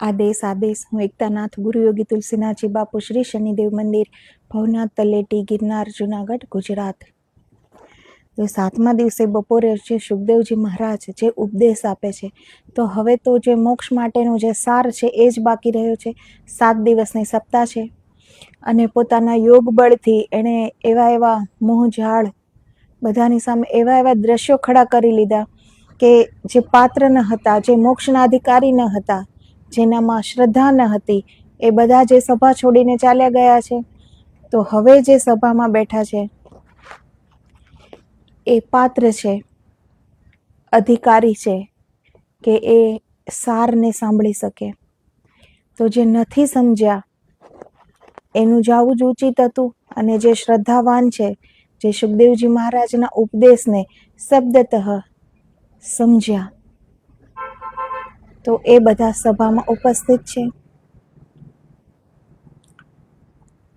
આદેશ હું એકતાનાથ ગુરુયોગી તુલસીનાથજી બાપુ શ્રી શનિદેવ મંદિર ભવનાથ તલેટી ગિરનાર જુનાગઢ ગુજરાત. તો 7મા દિવસે બપોરે જે સુખદેવજી મહારાજ જે ઉપદેશ આપે છે, તો હવે તો જે મોક્ષ માટેનો જે સાર છે એ જ બાકી રહ્યો છે. 7 દિવસની સપ્તાહ છે અને પોતાના યોગ બળથી એણે એવા મોહજાળ બધાની સામે એવા દ્રશ્યો ખડા કરી લીધા કે જે પાત્ર ન હતા, જે મોક્ષના અધિકારી ન હતા, જેનામાં શ્રદ્ધા ન હતી, એ બધા જે સભા છોડીને ચાલ્યા ગયા છે. તો હવે જે સભામાં બેઠા છે એ પાત્ર છે, અધિકારી છે કે એ સારને સાંભળી શકે. તો જે નથી સમજ્યા એનું જાવું જ ઉચિત હતું, અને જે શ્રદ્ધાવાન છે, જે સુખદેવજી મહારાજના ઉપદેશને શબ્દતઃ સમજ્યા, તો એ બધા સભામાં ઉપસ્થિત છે.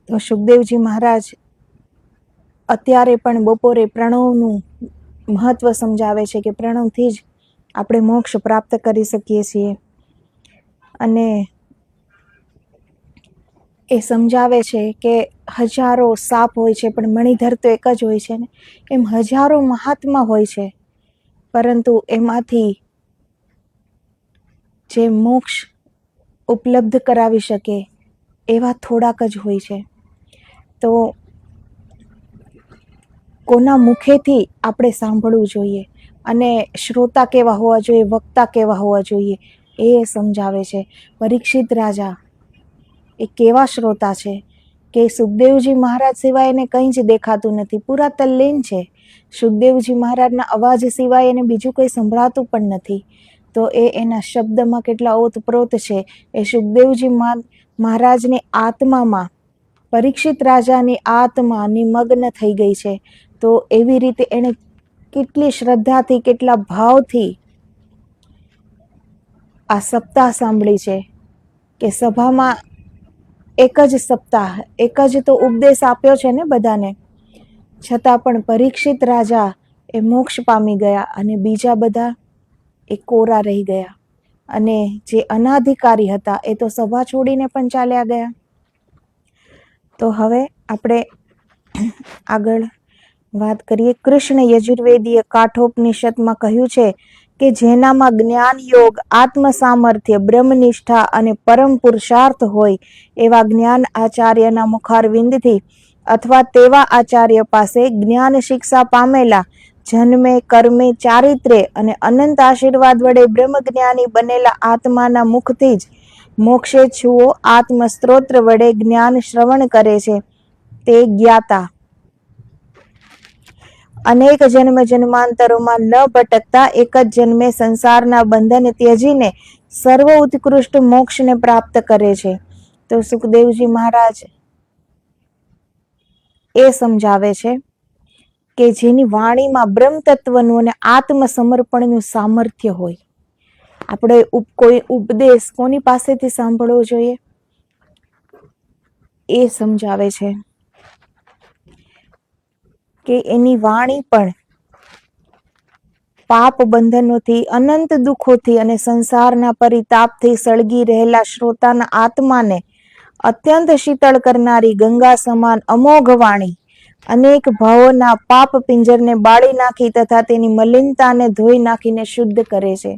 તો સુખદેવજી મહારાજ અત્યારે પણ બપોરે પ્રણવનું મહત્વ સમજાવે છે કે પ્રણવથી જ આપણે મોક્ષ પ્રાપ્ત કરી શકીએ છીએ. અને એ સમજાવે છે કે હજારો સાપ હોય છે પણ મણિધર તો એક જ હોય છે ને, એમ હજારો મહાત્મા હોય છે, પરંતુ એમાંથી જે મોક્ષ ઉપલબ્ધ કરાવી શકે એવા થોડાક જ હોય છે. તો કોના મુખેથી આપણે સાંભળવું જોઈએ અને શ્રોતા કેવા હોવા જોઈએ, વક્તા કેવા હોવા જોઈએ, એ સમજાવે છે. પરીક્ષિત રાજા એ કેવા શ્રોતા છે કે સુખદેવજી મહારાજ સિવાય એને કંઈ જ દેખાતું નથી, પૂરા તલ્લીન છે. સુખદેવજી મહારાજના અવાજ સિવાય એને બીજું કંઈ સંભળાતું પણ નથી. તો એ એના શબ્દમાં કેટલા ઓતપ્રોત છે. એ સુખદેવજી મહારાજની આત્મામાં પરીક્ષિત રાજાની આત્મા નિમગ્ન થઈ ગઈ છે. તો એવી રીતે એને કેટલી શ્રદ્ધાથી, કેટલા ભાવથી આ સપ્તાહ સાંભળી છે કે સભામાં એક જ સપ્તાહ, એક જ તો ઉપદેશ આપ્યો છે ને બધાને, છતાં પણ પરીક્ષિત રાજા એ મોક્ષ પામી ગયા અને બીજા બધા એ કોરા રહી ગયા. અને જે અનાધિકારી હતા એ તો સભા છોડીને પણ ચાલ્યા ગયા. તો હવે આપણે આગળ વાત કરીએ. કૃષ્ણ યજુર્વેદીય કાઠોપનિષદમાં કહ્યું છે કે જેનામાં જ્ઞાન યોગ, આત્મ સામર્થ્ય, બ્રહ્મનિષ્ઠા અને પરમ પુરુષાર્થ હોય એવા જ્ઞાન આચાર્યના મુખારવિંદથી અથવા તેવા આચાર્ય પાસે જ્ઞાન શિક્ષા પામેલા, જન્મે, કર્મે, ચારિત્રે અને અનંત આશીર્વાદ વડે બ્રહ્મજ્ઞાની બનેલા આત્માના મુખથી જ મોક્ષેચ્છુઓ આત્મસ્ત્રોત્ર વડે જ્ઞાન શ્રવણ કરે છે તે જ્ઞાતા અનેક જન્મ જન્માંતરોમાં ન ભટકતા એક જ જન્મે સંસારના બંધન ત્યજીને સર્વ ઉત્કૃષ્ટ મોક્ષને પ્રાપ્ત કરે છે. તો સુખદેવજી મહારાજ એ સમજાવે છે કે જેની વાણીમાં બ્રહ્મ તત્વનું અને આત્મસમર્પણનું સામર્થ્ય હોય. આપણે કોઈ ઉપદેશ કોની પાસેથી સાંભળવો જોઈએ એ સમજાવે છે કે એની વાણી પણ પાપ બંધનોથી, અનંત દુઃખોથી અને સંસારના પરિતાપથી સળગી રહેલા શ્રોતાના આત્માને અત્યંત શીતળ કરનારી ગંગા સમાન અમોઘ વાણી અનેક ભાવોના પાપ પિંજરને બાળી નાખી તથા તેની મલિનતાને ધોઈ નાખીને શુદ્ધ કરે છે.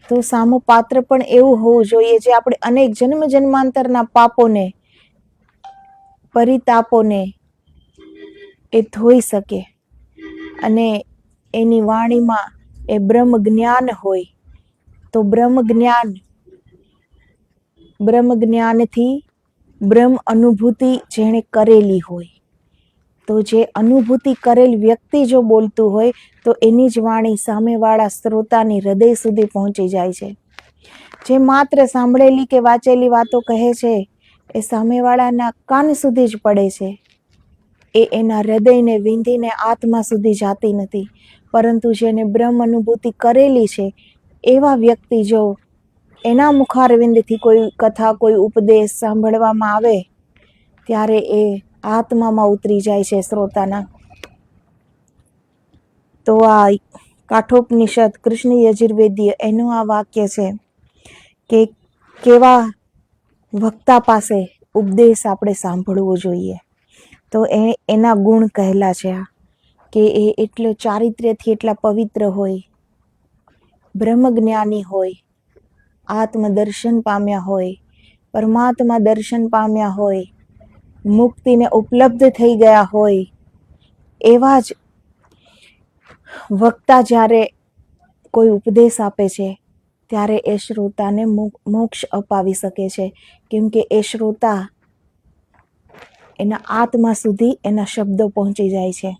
તો સામું પાત્ર પણ એવું હોવું જોઈએ જે આપણે અનેક જન્મ જન્માંતરના પાપોને, પરિતાપોને એ ધોઈ શકે અને એની વાણીમાં એ બ્રહ્મ જ્ઞાન હોય. તો બ્રહ્મ જ્ઞાનથી બ્રહ્મ અનુભૂતિ જેણે કરેલી હોય, તો જે અનુભૂતિ કરેલ વ્યક્તિ જો બોલતું હોય તો એની જ વાણી સામેવાળા શ્રોતાની હૃદય સુધી પહોંચી જાય છે. જે માત્ર સાંભળેલી કે વાંચેલી વાતો કહે છે એ સામેવાળાના કાન સુધી જ પડે છે, એ એના હૃદયને વિંધીને આત્મા સુધી જાતી નથી. પરંતુ જેને બ્રહ્મ અનુભૂતિ કરેલી છે એવા વ્યક્તિ જો એના મુખારવિંદથી કોઈ કથા, કોઈ ઉપદેશ સાંભળવામાં આવે ત્યારે એ આત્મામાં ઉતરી જાય છે શ્રોતાના. તો આ કાઠોપનિષદ કૃષ્ણ યજુર્વેદીય એનું આ વાક્ય છે કે કેવા વક્તા પાસે ઉપદેશ આપણે સાંભળવો જોઈએ. તો એના ગુણ કહેલા છે કે એ એટલો ચારિત્ર્યથી એટલા પવિત્ર હોય, બ્રહ્મજ્ઞાની હોય, આત્મદર્શન પામ્યા હોય, પરમાત્મા દર્શન પામ્યા હોય, મુક્તિને ઉપલબ્ધ થઈ ગયા હોય, એવા જ વક્તા જ્યારે કોઈ ઉપદેશ આપે છે ત્યારે એ શ્રોતાને મોક્ષ અપાવી શકે છે. કેમ કે એ શ્રોતા એના આત્મા સુધી એના શબ્દો પહોંચી જાય છે.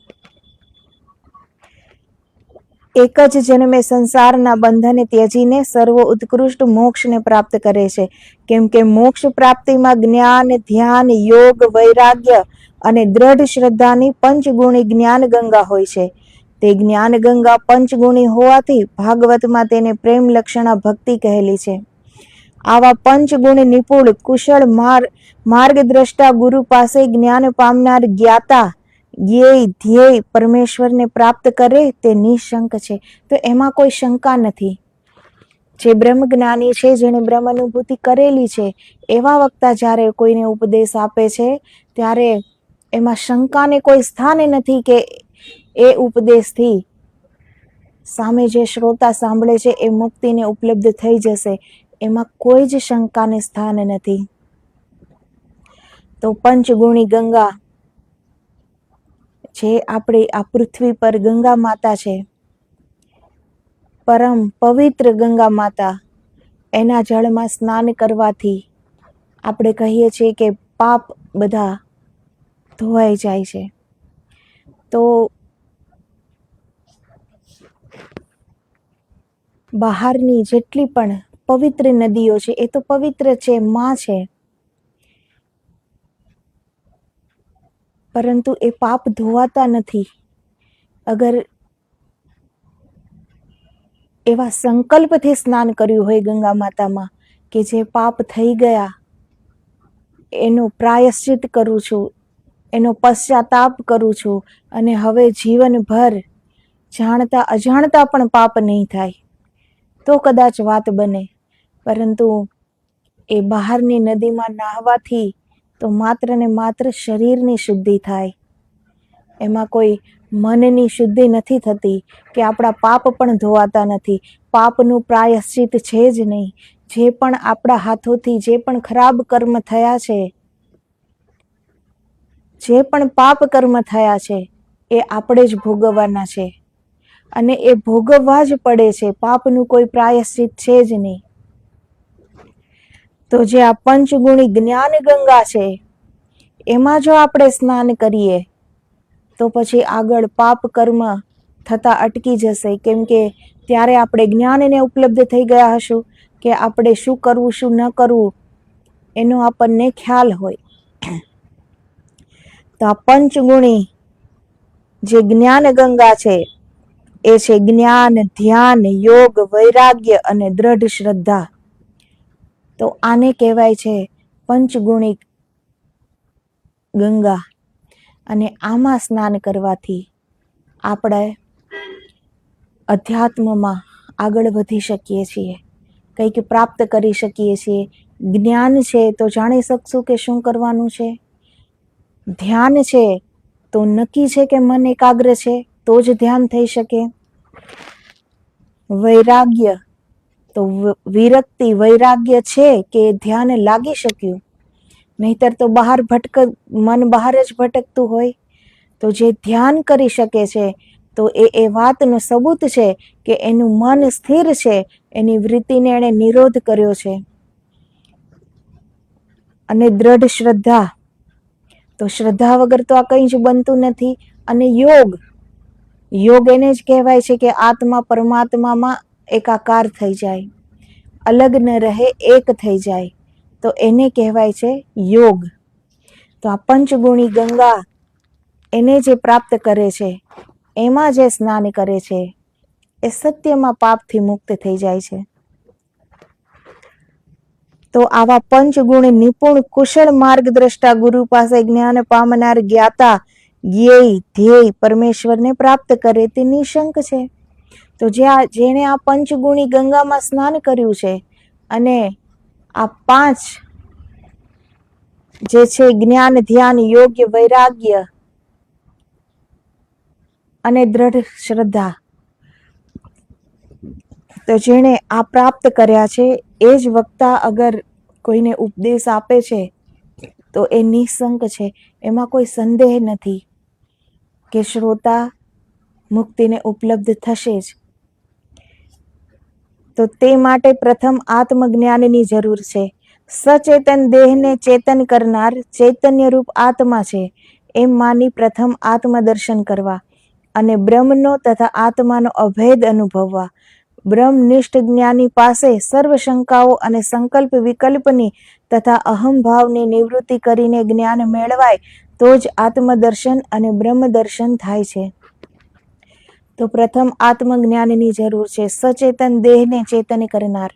એક જ જન્મે સંસારના બંધને ત્યજીને સર્વ ઉત્કૃષ્ટ મોક્ષને પ્રાપ્ત કરે છે. કેમ કે મોક્ષ પ્રાપ્તિમાં જ્ઞાન, ધ્યાન, યોગ, વૈરાગ્ય અને દ્રઢ શ્રદ્ધાની પંચગુણી જ્ઞાન ગંગા હોય છે. તે જ્ઞાન ગંગા પંચગુણી હોવાથી ભાગવતમાં તેને પ્રેમ લક્ષણા ભક્તિ કહેલી છે. આવા પંચગુણ નિપુણ કુશળ માર્ગદ્રષ્ટા ગુરુ પાસે જ્ઞાન પામનાર જ્ઞાતા ધ્યેય પરમેશ્વરને પ્રાપ્ત કરે તે નિશંક છે. તો એમાં કોઈ શંકા નથી. જે બ્રહ્મજ્ઞાની છે, જેને બ્રહ્મ અનુભૂતિ કરેલી છે, એવા વક્તા જ્યારે કોઈને ઉપદેશ આપે છે ત્યારે એમાં શંકાને કોઈ સ્થાન નથી કે એ ઉપદેશથી સામે જે શ્રોતા સાંભળે છે એ મુક્તિને ઉપલબ્ધ થઈ જશે. એમાં કોઈ જ શંકાને સ્થાન નથી. તો પંચગુણી ગંગા જે આપણી આ પૃથ્વી પર ગંગા માતા છે, પરમ પવિત્ર ગંગા માતા, એના જળમાં સ્નાન કરવાથી આપણે કહીએ છીએ કે પાપ બધા ધોવાઈ જાય છે. તો બહારની જેટલી પણ પવિત્ર નદીઓ છે એ તો પવિત્ર છે, માં છે, પરંતુ એ પાપ ધોવાતા નથી. અગર એવા સંકલ્પથી સ્નાન કર્યું હોય ગંગા માતામાં કે જે પાપ થઈ ગયા એનું પ્રાયશ્ચિત કરું છું, એનો પશ્ચાતાપ કરું છું, અને હવે જીવનભર જાણતા અજાણતા પણ પાપ નહીં થાય, તો કદાચ વાત બને. પરંતુ એ બહારની નદીમાં નાહવાથી તો માત્ર ને માત્ર શરીરની શુદ્ધિ થાય. એમાં કોઈ મનની શુદ્ધિ નથી થતી કે આપણા પાપ પણ ધોવાતા નથી. પાપનું પ્રાયશ્ચિત છે જ નહીં. જે પણ આપણા હાથોથી જે પણ ખરાબ કર્મ થયા છે, જે પણ પાપ કર્મ થયા છે, એ આપણે જ ભોગવવાના છે અને એ ભોગવવા જ પડે છે. પાપનું કોઈ પ્રાયશ્ચિત છે જ નહીં. તો જે આ પંચગુણી જ્ઞાન ગંગા છે એમાં જો આપણે સ્નાન કરીએ તો પછી આગળ પાપ કર્મ થતા અટકી જશે. કેમ કે ત્યારે આપણે જ્ઞાનને ઉપલબ્ધ થઈ ગયા હશું કે આપણે શું કરવું શું ન કરવું એનો આપણને ખ્યાલ હોય. તો આ પંચગુણી જે જ્ઞાન ગંગા છે એ છે જ્ઞાન, ધ્યાન, યોગ, વૈરાગ્ય અને દ્રઢ શ્રદ્ધા. તો આને કહેવાય છે પંચગુણી ગંગા. અને આમાં સ્નાન કરવાથી આપણે અધ્યાત્મમાં આગળ વધી શકીએ છીએ, કંઈક પ્રાપ્ત કરી શકીએ છીએ. જ્ઞાન છે તો જાણી શકશું કે શું કરવાનું છે. ધ્યાન છે તો નક્કી છે કે મન એકાગ્ર છે તો જ ધ્યાન થઈ શકે. વૈરાગ્ય તો વિરક્તિ, વૈરાગ્ય છે કે ધ્યાન લાગી શક્યું, નહીતર તો મન બહાર જ ભટકતું હોય. તો જે ધ્યાન કરી શકે છે તો એ વાતનો સબૂત છે કે એનું મન સ્થિર છે, એની વૃત્તિને એણે નિરોધ કર્યો છે. અને દ્રઢ શ્રદ્ધા, તો શ્રદ્ધા વગર તો આ કંઈ જ બનતું નથી. અને યોગ એને જ કહેવાય છે કે આત્મા પરમાત્મામાં એકાકાર થઈ જાય, અલગ ન રહે, એક થઈ જાય, તો એને કહેવાય છે યોગ. તો આ પંચગુણી ગંગા એને જે પ્રાપ્ત કરે છે, એમાં જે સ્નાન કરે છે એ સત્યમાં પાપથી મુક્ત થઈ જાય છે. તો આવા પંચગુણ નિપુણ કુશળ માર્ગદ્રષ્ટા ગુરુ પાસે જ્ઞાન પામનાર જ્ઞાતા ધ્યેય પરમેશ્વરને પ્રાપ્ત કરે તે નિશંક છે. તો જેણે આ પંચગુણી ગંગામાં સ્નાન કર્યું છે અને આ 5 જે છે જ્ઞાન, ધ્યાન, યોગ્ય, વૈરાગ્ય અને દ્રઢ શ્રદ્ધા, તો જેણે આ પ્રાપ્ત કર્યા છે એ જ વક્તા અગર કોઈને ઉપદેશ આપે છે તો એ નિઃશંક છે. એમાં કોઈ સંદેહ નથી કે શ્રોતા મુક્તિને ઉપલબ્ધ થશે જ. તો તે માટે પ્રથમ આત્મજ્ઞાનની જરૂર છે. સચેતન દેહને ચેતન કરનાર ચૈતન્ય રૂપ આત્મા છે એમ માની પ્રથમ આત્મદર્શન કરવા અને બ્રહ્મનો તથા આત્માનો અભેદ અનુભવવા. બ્રહ્મનિષ્ઠ જ્ઞાની પાસે સર્વ શંકાઓ અને સંકલ્પ વિકલ્પની તથા અહંભાવની નિવૃત્તિ કરીને જ્ઞાન મેળવાય તો જ આત્મદર્શન અને બ્રહ્મદર્શન થાય છે. તો પ્રથમ આત્મજ્ઞાનની જરૂર છે. સચેતન દેહને ચેતન કરનાર.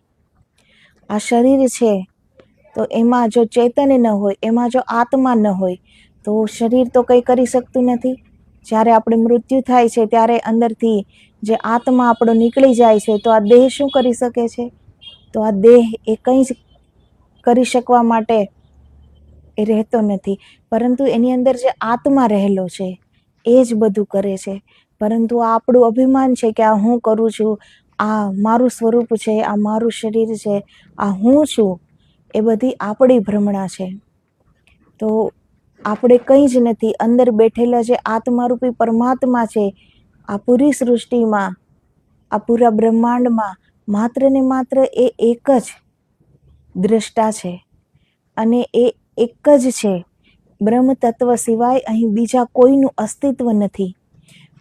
આ શરીર છે તો એમાં જો ચેતન ન હોય, એમાં જો આત્મા ન હોય તો શરીર તો કંઈ કરી શકતું નથી. જ્યારે આપણે મૃત્યુ થાય છે ત્યારે અંદરથી જે આત્મા આપણો નીકળી જાય છે તો આ દેહ શું કરી શકે છે? તો આ દેહ એ કંઈ જ કરી શકવા માટે એ રહેતો નથી, પરંતુ એની અંદર જે આત્મા રહેલો છે એ જ બધું કરે છે. પરંતુ આ આપણું અભિમાન છે કે આ હું કરું છું, આ મારું સ્વરૂપ છે, આ મારું શરીર છે, આ હું છું, એ બધી આપણી ભ્રમણા છે. તો આપણે કંઈ જ નથી. અંદર બેઠેલા જે આત્મારૂપી પરમાત્મા છે, આ પૂરી સૃષ્ટિમાં, આ પૂરા બ્રહ્માંડમાં માત્ર ને માત્ર એ એક જ દ્રષ્ટા છે અને એ એક જ છે. બ્રહ્મ તત્વ સિવાય અહીં બીજા કોઈનું અસ્તિત્વ નથી.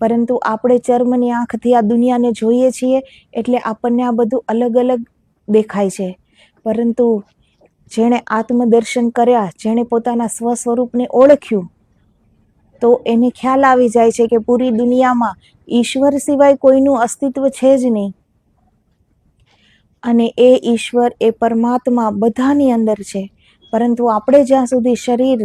પરંતુ આપણે ચર્મની આંખથી આ દુનિયાને જોઈએ છીએ એટલે આપણને આ બધું અલગ અલગ દેખાય છે. પરંતુ જેણે આત્મદર્શન કર્યા, જેણે પોતાના સ્વ સ્વરૂપને ઓળખ્યું, તો એને ખ્યાલ આવી જાય છે કે પૂરી દુનિયામાં ઈશ્વર સિવાય કોઈનું અસ્તિત્વ છે જ નહીં. અને એ ઈશ્વર, એ પરમાત્મા બધાની અંદર છે. પરંતુ આપણે જ્યાં સુધી શરીર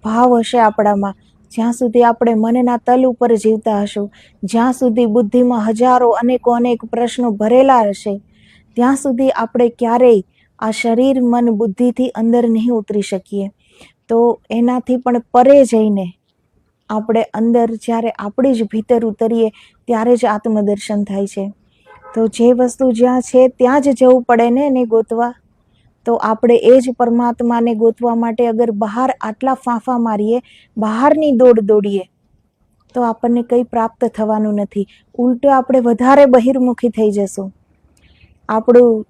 ભાવ હશે આપણામાં, જ્યાં સુધી આપણે મનના તલ ઉપર જીવતા હશું, જ્યાં સુધી બુદ્ધિમાં હજારો અનેક પ્રશ્નો ભરેલા હશે, ત્યાં સુધી આપણે ક્યારેય આ શરીર મન બુદ્ધિથી અંદર નહીં ઉતરી શકીએ. તો એનાથી પણ પરે જઈને આપણે અંદર જ્યારે આપણી જ ભીતર ઉતરીએ ત્યારે જ આત્મદર્શન થાય છે. તો જે વસ્તુ જ્યાં છે ત્યાં જ જવું પડે ને એને ગોતવા. તો આપણે એ જ પરમાત્માને ગોતવા માટે અગર બહાર આટલા ફાંફા મારીએ, બહારની દોડ દોડીએ, તો આપણને કંઈ પ્રાપ્ત થવાનું નથી. ઉલટું આપણે વધારે બહિર્મુખી થઈ જશું. આપણું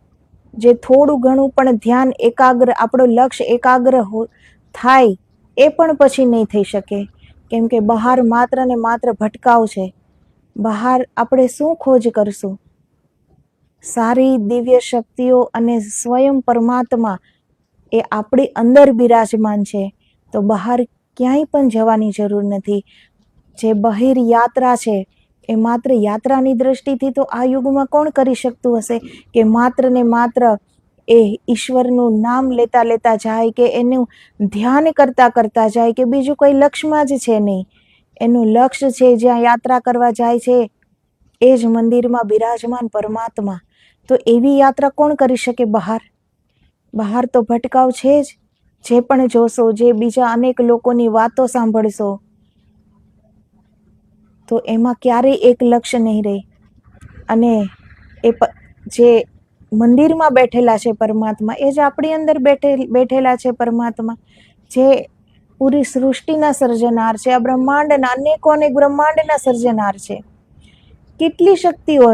જે થોડું ઘણું પણ ધ્યાન એકાગ્ર, આપણું લક્ષ્ય એકાગ્ર થાય એ પણ પછી નહીં થઈ શકે. કેમ કે બહાર માત્ર ને માત્ર ભટકાવ છે. બહાર આપણે શું ખોજ કરશું? સારી દિવ્ય શક્તિઓ અને સ્વયં પરમાત્મા એ આપણી અંદર બિરાજમાન છે. તો બહાર ક્યાંય પણ જવાની જરૂર નથી. જે બહિર યાત્રા છે એ માત્ર યાત્રાની દ્રષ્ટિથી તો આ યુગમાં કોણ કરી શકતું હશે કે માત્ર ને માત્ર એ ઈશ્વરનું નામ લેતા લેતા જાય, કે એનું ધ્યાન કરતા કરતા જાય, કે બીજું કોઈ લક્ષ્યમાં જ છે નહીં. એનું લક્ષ્ય છે જ્યાં યાત્રા કરવા જાય છે એ જ મંદિરમાં બિરાજમાન પરમાત્મા. તો એવી યાત્રા કોણ કરી શકે બહાર? બહાર તો ભટકાવ છે જ. જે પણ જોશો, જે બીજા અનેક લોકોની વાતો સાંભળશો, તો એમાં ક્યારેય એક લક્ષ્ય નહીં રહે. અને એ જે મંદિરમાં બેઠેલા છે પરમાત્મા, એ જ આપણી અંદર બેઠેલા છે પરમાત્મા, જે પૂરી સૃષ્ટિના સર્જનાર છે, આ બ્રહ્માંડના અનેક બ્રહ્માંડના સર્જનાર છે. કેટલી શક્તિઓ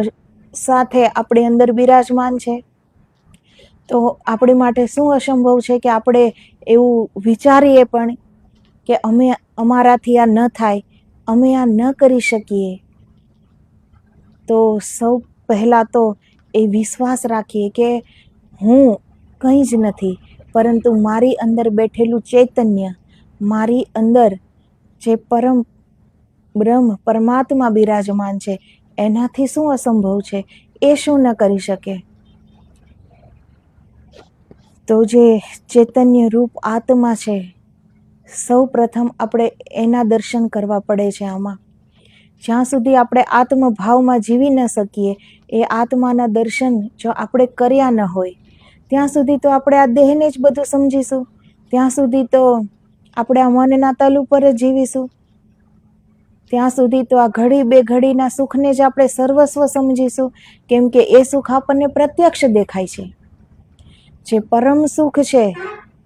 સાથે આપણી અંદર બિરાજમાન છે. તો આપણી માટે શું અસંભવ છે કે આપણે એવું વિચારીએ પણ કે અમારાથી આ ન થાય, અમે આ ન કરી શકીએ. તો સૌ પહેલાં તો એ વિશ્વાસ રાખીએ કે હું કંઈ જ નથી, પરંતુ મારી અંદર બેઠેલું ચૈતન્ય, મારી અંદર જે પરમ બ્રહ્મ પરમાત્મા બિરાજમાન છે, એનાથી શું અસંભવ છે? એ શું ન કરી શકે? તો જે ચૈતન્ય રૂપ આત્મા છે, સૌ પ્રથમ આપણે એના દર્શન કરવા પડે છે. આમાં જ્યાં સુધી આપણે આત્મભાવમાં જીવી ન શકીએ, એ આત્માના દર્શન જો આપણે કર્યા ન હોય, ત્યાં સુધી તો આપણે આ દેહને જ બધું સમજીશું, ત્યાં સુધી તો આપણે આ મનના તલ ઉપર જ જીવીશું, ત્યાં સુધી તો આ ઘડી બે ઘડીના સુખને જ આપણે સર્વસ્વ સમજીશું, કેમ કે એ સુખ આપણને પ્રત્યક્ષ દેખાય છે. જે પરમ સુખ છે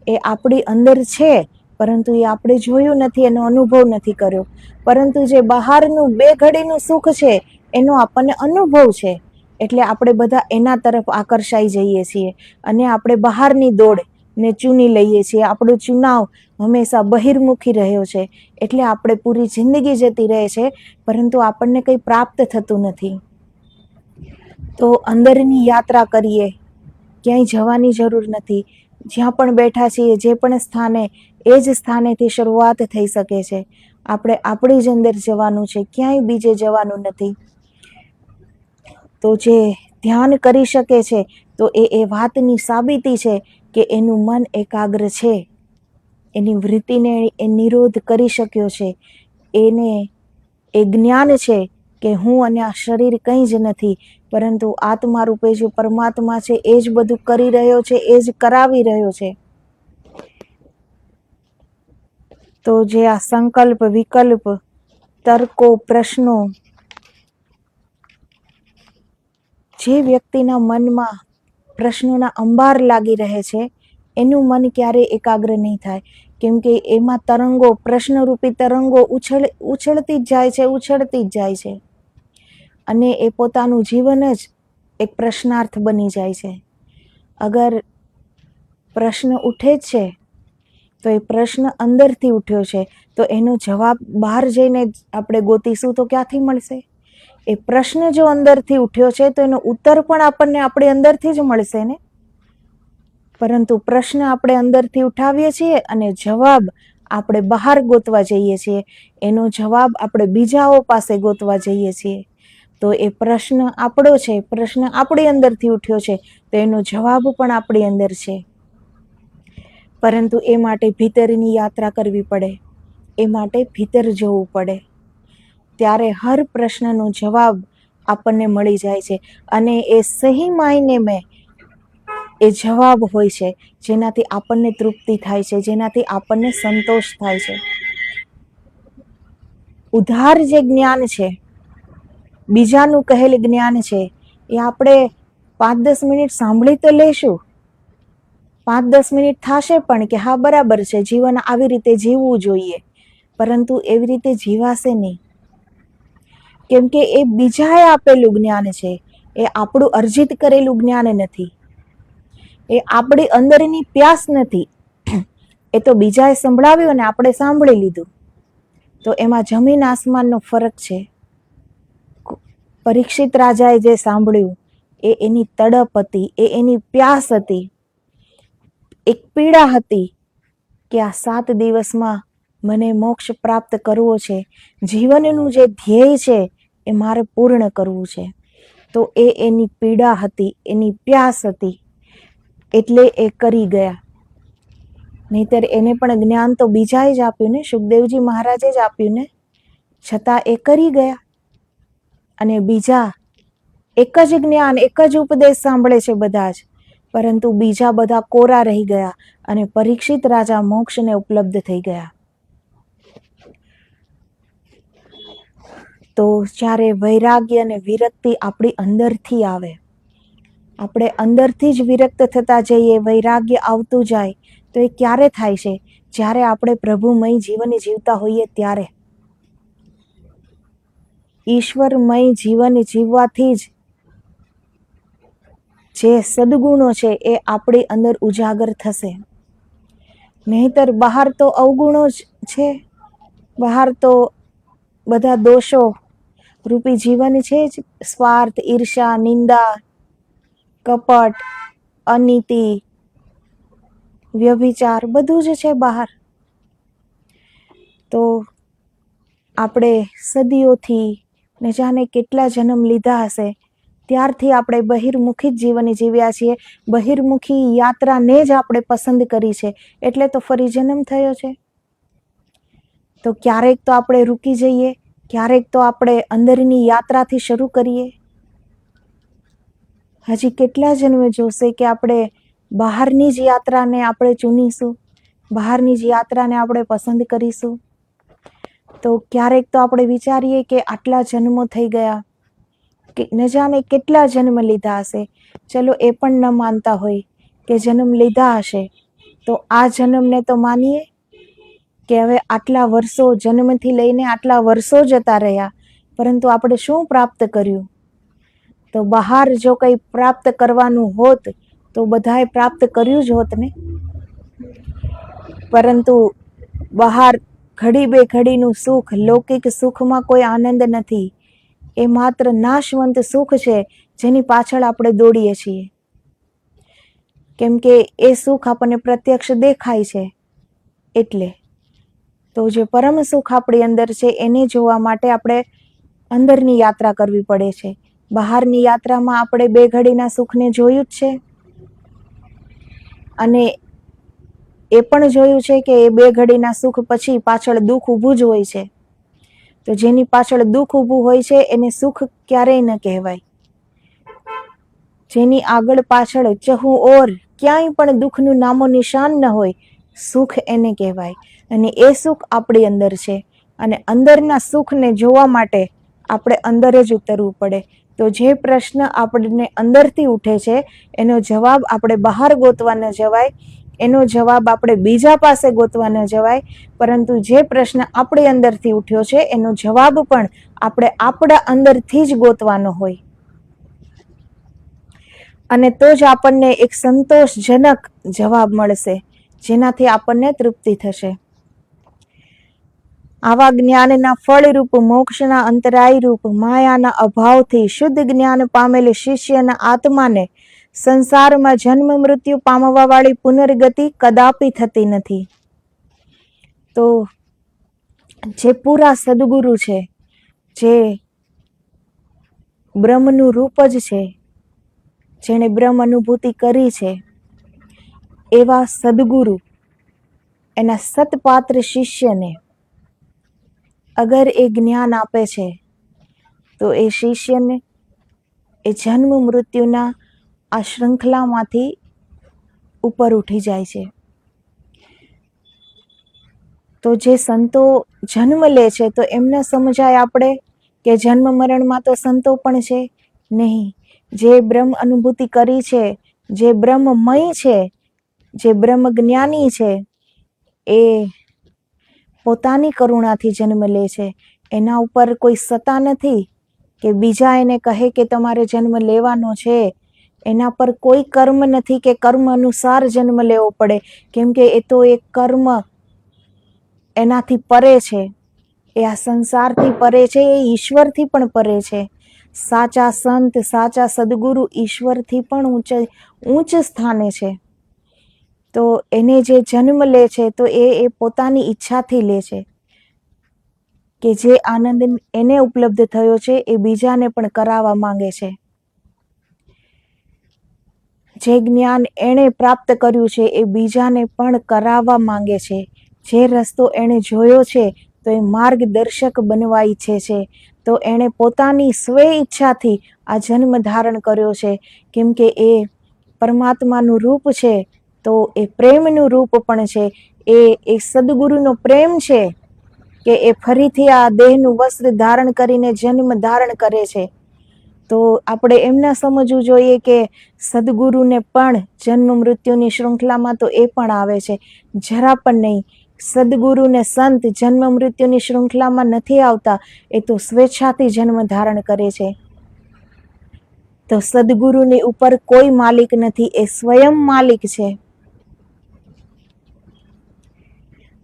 એ આપણી અંદર છે, પરંતુ એ આપણે જોયું નથી, એનો અનુભવ નથી કર્યો. પરંતુ જે બહારનું બે ઘડીનું સુખ છે એનો આપણને અનુભવ છે, એટલે આપણે બધા એના તરફ આકર્ષાઈ જઈએ છીએ અને આપણે બહારની દોડ ને ચૂની લઈએ છીએ. આપણો ચુનાવ હંમેશા બહિર્મુખી રહ્યો છે, એટલે આપણે પૂરી જિંદગી જતી રહે છે, પરંતુ આપણને કંઈ પ્રાપ્ત થતું નથી. તો અંદરની યાત્રા કરીએ, ક્યાંય જવાની જરૂર નથી. જ્યાં પણ બેઠા છીએ, જે પણ સ્થાને, એ જ સ્થાનેથી શરૂઆત થઈ શકે છે. આપણે આપણી જ અંદર જવાનું છે, ક્યાંય બીજે જવાનું નથી. તો જે ધ્યાન કરી શકે છે તો એ વાતની સાબિતી છે કે એનું મન એકાગ્ર છે, એની વૃત્તિને એ નિરોધ કરી શક્યો છે. એને એ જ્ઞાન છે કે હું અને આ શરીર કંઈ જ નથી, પરંતુ આત્મા રૂપે જે પરમાત્મા છે એ જ બધું કરી રહ્યો છે, એ જ કરાવી રહ્યો છે. તો જે આ સંકલ્પ, વિકલ્પ, તર્કો, પ્રશ્નો, જે વ્યક્તિના મનમાં પ્રશ્નોના અંબાર લાગી રહે છે એનું મન ક્યારેય એકાગ્ર નહીં થાય, કેમ કે એમાં તરંગો, પ્રશ્નરૂપી તરંગો ઉછળતી જ જાય છે અને એ પોતાનું જીવન જ એક પ્રશ્નાર્થ બની જાય છે. અગર પ્રશ્ન ઉઠે જ છે તો એ પ્રશ્ન અંદરથી ઉઠ્યો છે, તો એનો જવાબ બહાર જઈને આપણે ગોતીશું તો ક્યાંથી મળશે? એ પ્રશ્ન જો અંદરથી ઉઠ્યો છે તો એનો ઉત્તર પણ આપણને આપણી અંદરથી જ મળશે ને. પરંતુ પ્રશ્ન આપણે અંદરથી ઉઠાવીએ છીએ અને જવાબ આપણે બહાર ગોતવા જઈએ છીએ, એનો જવાબ આપણે બીજાઓ પાસે ગોતવા જઈએ છીએ. તો એ પ્રશ્ન આપણો છે, પ્રશ્ન આપણી અંદરથી ઉઠ્યો છે, તો એનો જવાબ પણ આપણી અંદર છે. પરંતુ એ માટે ભીતરની યાત્રા કરવી પડે, એ માટે ભીતર જવું પડે, ત્યારે હર પ્રશ્નનો જવાબ આપણને મળી જાય છે. અને એ સહી માયને મેં એ જવાબ હોય છે જેનાથી આપણને તૃપ્તિ થાય છે, જેનાથી આપણને સંતોષ થાય છે. ઉધાર જે જ્ઞાન છે, બીજાનું કહેલ જ્ઞાન છે, એ આપણે 5-10 મિનિટ સાંભળી તો લેશું, 5-10 મિનિટ થશે પણ કે હા બરાબર છે, જીવન આવી રીતે જીવવું જોઈએ, પરંતુ એવી રીતે જીવાશે નહીં, કેમ કે એ બીજાએ આપેલું જ્ઞાન છે, એ આપણું અર્જિત કરેલું જ્ઞાન નથી, એ આપણી અંદરની પ્યાસ નથી. એ તો બીજાએ સંભળાવ્યું અને આપણે સાંભળી લીધું. તો એમાં જમીન આસમાનનો ફરક છે. પરીક્ષિત રાજાએ જે સાંભળ્યું એ એની તડપ હતી, એ એની પ્યાસ હતી, એક પીડા હતી કે આ 7 દિવસમાં મને મોક્ષ પ્રાપ્ત કરવો છે, જીવનનું જે ધ્યેય છે એ મારે પૂર્ણ કરવું છે. તો એ એની પીડા હતી, એની પ્યાસ હતી, એટલે એ કરી ગયા. નહીતર એને પણ જ્ઞાન તો બીજાએ જ આપ્યું ને, સુખદેવજી મહારાજે જ આપ્યું ને, છતાં એ કરી ગયા. અને બીજા એક જ જ્ઞાન, એક જ ઉપદેશ સાંભળે છે બધા જ, પરંતુ બીજા બધા કોરા રહી ગયા અને પરીક્ષિત રાજા મોક્ષને ઉપલબ્ધ થઈ ગયા. તો જ્યારે વૈરાગ્ય અને વિરક્તિ આપણી અંદરથી આવે, આપણે અંદરથી જ વિરક્ત થતા જઈએ, વૈરાગ્ય આવતું જાય, તો એ ક્યારે થાય છે? જ્યારે આપણે પ્રભુમય જીવન જીવતા હોઈએ ત્યારે. ઈશ્વરમય જીવન જીવવાથી જ જે સદગુણો છે એ આપણી અંદર ઉજાગર થશે. નહીતર બહાર તો અવગુણો જ છે, બહાર તો બધા દોષો રૂપી જીવન છે જ, સ્વાર્થ, ઈર્ષા, નિંદા, કપટ, અનીતિ, વ્યભિચાર, બધું જ છે બહાર. તો આપણે સદીઓથી ને જાણે કેટલા જન્મ લીધા હશે ત્યારથી આપણે બહિર્મુખી જ જીવન જીવ્યા છીએ, બહિર્મુખી યાત્રાને જ આપણે પસંદ કરી છે, એટલે તો ફરી જન્મ થયો છે. તો ક્યારેક તો આપણે રૂકી જઈએ, ક્યારેક તો આપણે અંદરની યાત્રાથી શરૂ કરીએ. હજી કેટલા જન્મ જોશે કે આપણે બહારની જ યાત્રાને આપણે ચૂનીશું, બહારની જ યાત્રાને આપણે પસંદ કરીશું. તો ક્યારેક તો આપણે વિચારીએ કે આટલા જન્મો થઈ ગયા, કે ન જાણે કેટલા જન્મ લીધા હશે. ચલો એ પણ ન માનતા હોય કે જન્મ લીધા હશે, તો આ જન્મને તો માનીએ કે હવે આટલા વર્ષો, જન્મથી લઈને આટલા વર્ષો જતા રહ્યા, પરંતુ આપણે શું પ્રાપ્ત કર્યું? તો બહાર જો કંઈ પ્રાપ્ત કરવાનું હોત તો બધાએ પ્રાપ્ત કર્યું જ હોત ને. પરંતુ બહાર ઘડી બે ઘડીનું સુખ, લૌકિક સુખમાં કોઈ આનંદ નથી. એ માત્ર નાશવંત સુખ છે જેની પાછળ આપણે દોડીએ છીએ, કેમ કે એ સુખ આપણને પ્રત્યક્ષ દેખાય છે. એટલે તો જે પરમ સુખ આપણી અંદર છે એને જોવા માટે આપણે અંદરની યાત્રા કરવી પડે છે. બહારની યાત્રામાં આપણે બે ઘડીના સુખને જોયું જ છે, અને એ પણ જોયું છે કે એ બે ઘડીના સુખ પછી પાછળ દુઃખ ઊભું જ હોય છે. તો જેની પાછળ દુઃખ ઊભું હોય છે એને સુખ ક્યારેય ન કહેવાય. જેની આગળ પાછળ ચહુ ઓર ક્યાંય પણ દુઃખનું નામો નિશાન ન હોય, સુખ એને કહેવાય. અને એ સુખ આપણી અંદર છે, અને અંદરના સુખને જોવા માટે આપણે અંદર જ ઉતરવું પડે. તો જે પ્રશ્ન આપણને અંદરથી ઉઠે છે એનો જવાબ આપણે બહાર ગોતવા ન જવાય, એનો જવાબ આપણે બીજા પાસે ગોતવા ન જવાય, પરંતુ જે પ્રશ્ન આપણી અંદરથી ઉઠ્યો છે એનો જવાબ પણ આપણે આપણા અંદરથી જ ગોતવાનો હોય. અને તો જ આપણને એક સંતોષજનક જવાબ મળશે, જેનાથી આપણને તૃપ્તિ થશે. આવા જ્ઞાનના ફળરૂપ, મોક્ષના અંતરાય રૂપ, માયાના અભાવથી શુદ્ધ જ્ઞાન પામેલ શિષ્યના આત્માને સંસારમાં જન્મ મૃત્યુ પામવા વાળી પુનર્ગતિ કદાપી થતી નથી. તો જે પૂરા સદગુરુ છે, જે બ્રહ્મનું રૂપ જ છે, જેણે બ્રહ્મ અનુભૂતિ કરી છે, એવા સદગુરુ એના સતપાત્ર શિષ્યને અગર એ જ્ઞાન આપે છે તો એ શિષ્યને એ જન્મ મૃત્યુના આ શૃંખલામાંથી ઉપર ઉઠી જાય છે. તો જે સંતો જન્મ લે છે તો એમને સમજાય આપણે કે જન્મ મરણમાં તો સંતો પણ છે નહીં. જે બ્રહ્મ અનુભૂતિ કરી છે, જે બ્રહ્મમય છે, જે બ્રહ્મ જ્ઞાની છે, એ પોતાની કરુણાથી જન્મ લે છે. એના ઉપર કોઈ સત્તા નથી કે બીજા એને કહે કે તમારે જન્મ લેવાનો છે. એના પર કોઈ કર્મ નથી કે કર્મ અનુસાર જન્મ લેવો પડે, કેમ કે એ તો એક કર્મ એનાથી પરે છે. એ આ સંસારથી પરે છે, એ ઈશ્વરથી પણ પરે છે. સાચા સંત, સાચા સદગુરુ ઈશ્વરથી પણ ઉચ્ચ સ્થાને છે. તો એને જે જન્મ લે છે તો એ પોતાની ઈચ્છાથી લે છે કે જે આનંદ એને ઉપલબ્ધ થયો છે એ બીજાને પણ કરાવવા માંગે છે. જે જ્ઞાન એણે પ્રાપ્ત કર્યું છે એ બીજાને પણ કરાવવા માંગે છે. જે રસ્તો એણે જોયો છે તો એ માર્ગદર્શક બનવા ઈચ્છે છે. તો એણે પોતાની સ્વે ઈચ્છાથી આ જન્મ ધારણ કર્યો છે, કેમ કે એ પરમાત્માનું રૂપ છે, તો એ પ્રેમનું રૂપ પણ છે. એ સદગુરુનો પ્રેમ છે કે એ ફરીથી આ દેહનું વસ્ત્ર ધારણ કરીને જન્મ ધારણ કરે છે. તો આપણે એમ ના સમજવું જોઈએ કે સદગુરુને પણ જન્મ મૃત્યુની શૃંખલામાં તો એ પણ આવે છે. જરા પણ નહીં. સદગુરુ ને સંત જન્મ મૃત્યુની શૃંખલામાં નથી આવતા, એ તો સ્વેચ્છાથી જન્મ ધારણ કરે છે. તો સદગુરુની ઉપર કોઈ માલિક નથી, એ સ્વયં માલિક છે.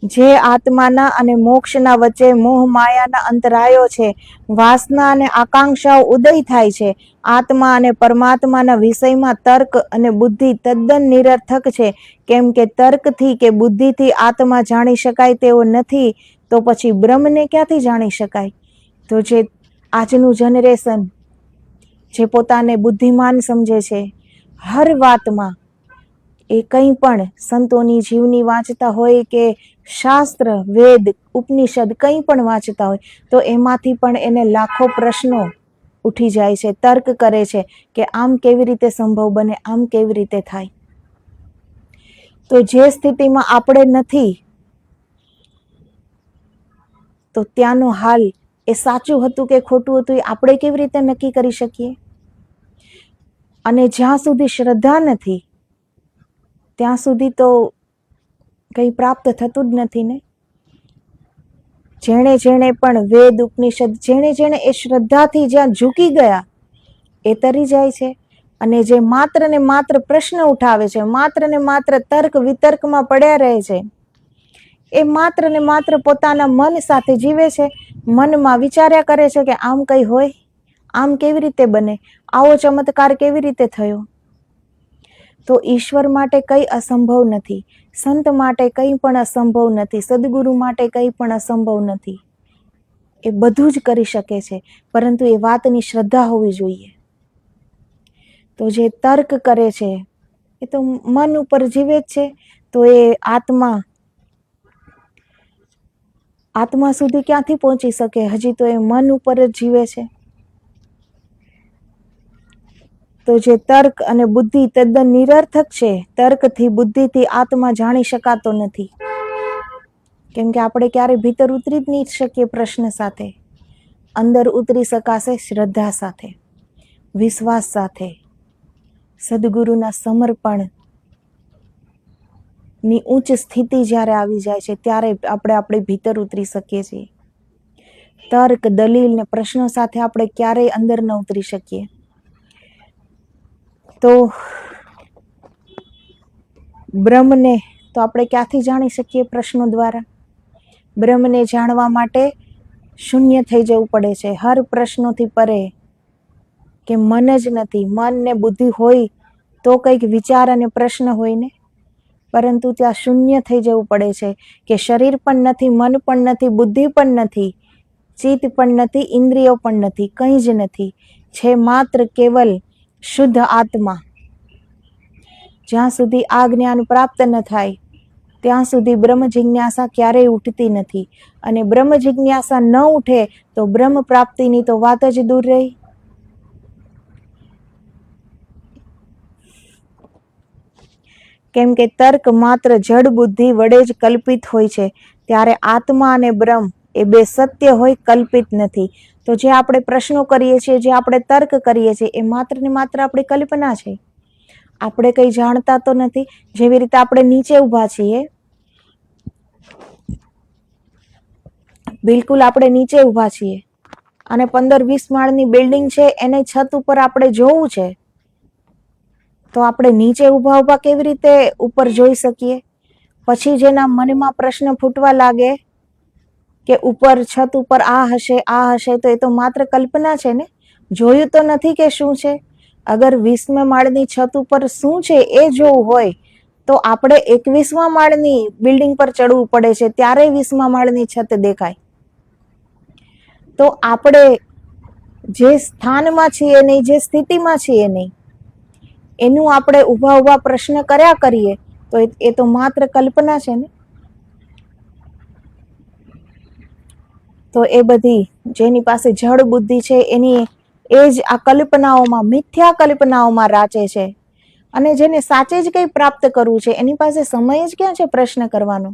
જે આત્માના અને મોક્ષના વચ્ચે મોહ માયાના અંતરાયો છે, વાસના અને આકાંક્ષાઓ ઉદય થાય છે. આત્મા અને પરમાત્માના વિષયમાં તર્ક અને બુદ્ધિ તદ્દન નિરર્થક છે, કેમ કે તર્કથી કે બુદ્ધિથી આત્મા જાણી શકાય તેવો નથી, તો પછી બ્રહ્મને ક્યાંથી જાણી શકાય? તો જે આજનું જનરેશન જે પોતાને બુદ્ધિમાન સમજે છે, હર વાતમાં એ કંઈ પણ સંતોની જીવની વાંચતા હોય કે શાસ્ત્ર, વેદ, ઉપનિષદ કંઈ પણ વાંચતા હોય તો એમાંથી પણ એને લાખો પ્રશ્નો ઉઠી જાય છે. તર્ક કરે છે કે આમ કેવી રીતે સંભવ બને, આમ કેવી રીતે થાય. તો જે સ્થિતિમાં આપણે નથી, તો ત્યાંનો હાલ એ સાચું હતું કે ખોટું હતું એ આપણે કેવી રીતે નક્કી કરી શકીએ? અને જ્યાં સુધી શ્રદ્ધા નથી ત્યાં સુધી તો કંઈ પ્રાપ્ત થતું જ નથી ને. જેણે જેણે પણ વેદ ઉપનિષદ જેણે જેણે એ શ્રદ્ધાથી જ્યાં ઝૂકી ગયા એ તરી જાય છે. અને જે માત્ર ને માત્ર પ્રશ્ન ઉઠાવે છે, માત્ર ને માત્ર તર્ક વિતર્કમાં પડ્યા રહે છે, એ માત્ર ને માત્ર પોતાના મન સાથે જીવે છે. મનમાં વિચાર્યા કરે છે કે આમ કઈ હોય, આમ કેવી રીતે બને, આવો ચમત્કાર કેવી રીતે થયો. તો ઈશ્વર માટે કંઈ અસંભવ નથી, સંત માટે કંઈ પણ અસંભવ નથી, સદગુરુ માટે કંઈ પણ અસંભવ નથી. એ બધું જ કરી શકે છે, પરંતુ એ વાતની શ્રદ્ધા હોવી જોઈએ. તો જે તર્ક કરે છે એ તો મન ઉપર જીવે જ છે. તો એ આત્મા સુધી ક્યાંથી પહોંચી શકે? હજી તો એ મન ઉપર જ જીવે છે. તો જે તર્ક અને બુદ્ધિ તદ્દન નિરર્થક છે. તર્કથી બુદ્ધિથી આત્મા જાણી શકાતો નથી, કેમ કે આપણે ક્યારે ભીતર ઉતરી જ નહીં શકીએ પ્રશ્ન સાથે. અંદર ઉતરી શકાશે શ્રદ્ધા સાથે, વિશ્વાસ સાથે, સદગુરુના સમર્પણ ની ઉચ્ચ સ્થિતિ જ્યારે આવી જાય છે ત્યારે આપણે આપણી ભીતર ઉતરી શકીએ છીએ. તર્ક દલીલ ને પ્રશ્નો સાથે આપણે ક્યારેય અંદર ન ઉતરી શકીએ. તો બ્રહ્મને તો આપણે ક્યાંથી જાણી શકીએ? પ્રશ્નો દ્વારા. બ્રહ્મને જાણવા માટે શૂન્ય થઈ જવું પડે છે, હર પ્રશ્નોથી પરે, કે મન જ નથી. મન ને બુદ્ધિ હોય તો કંઈક વિચાર અને પ્રશ્ન હોય ને, પરંતુ ત્યાં શૂન્ય થઈ જવું પડે છે કે શરીર પણ નથી, મન પણ નથી, બુદ્ધિ પણ નથી, ચિત્ત પણ નથી, ઇન્દ્રિયો પણ નથી, કંઈ જ નથી. છે માત્ર કેવલ શુદ્ધ આત્મા. જ્યાં સુધી આ જ્ઞાન પ્રાપ્ત ન થાય ત્યાં સુધી બ્રહ્મ જિજ્ઞાસા ક્યારેય ઉઠતી નથી. અને બ્રહ્મ જિજ્ઞાસા ન ઉઠે તો બ્રહ્મ પ્રાપ્તિની તો વાત જ દૂર રહી. કેમ કે તર્ક માત્ર જડ બુદ્ધિ વડે જ કલ્પિત હોય છે, ત્યારે આત્મા અને બ્રહ્મ એ બે સત્ય હોય, કલ્પિત નથી. તો જે આપણે પ્રશ્નો કરીએ છીએ, જે આપણે તર્ક કરીએ છીએ, એ માત્ર ને માત્ર આપણી કલ્પના છે. આપણે કંઈ જાણતા તો નથી. જેવી રીતે આપણે નીચે ઊભા છીએ, બિલકુલ આપણે નીચે ઊભા છીએ અને 15-20 માળની બિલ્ડિંગ છે, એને છત ઉપર આપણે જોવું છે, તો આપણે નીચે ઊભા ઊભા કેવી રીતે ઉપર જોઈ શકીએ? પછી જેના મનમાં પ્રશ્ન ફૂટવા લાગે કે ઉપર છત ઉપર આ હશે, આ હશે, તો એ તો માત્ર કલ્પના છે ને, જોયું તો નથી કે શું છે. અગર 20મા માળની છત ઉપર શું છે એ જોવું હોય તો આપણે 21મા માળની બિલ્ડિંગ પર ચડવું પડે છે, ત્યારે 20મા માળની છત દેખાય. તો આપણે જે સ્થાનમાં છીએ નહીં, જે સ્થિતિમાં છીએ નહીં, એનું આપણે ઊભા ઊભા પ્રશ્ન કર્યા કરીએ તો એ તો માત્ર કલ્પના છે ને. તો એ બધી જેની પાસે જડ બુદ્ધિ છે એની એ જ આ કલ્પનાઓમાં, મિથ્યા કલ્પનાઓમાં રાચે છે. અને જેને સાચે જ કંઈ પ્રાપ્ત કરવું છે એની પાસે સમય જ ક્યાં છે પ્રશ્ન કરવાનો?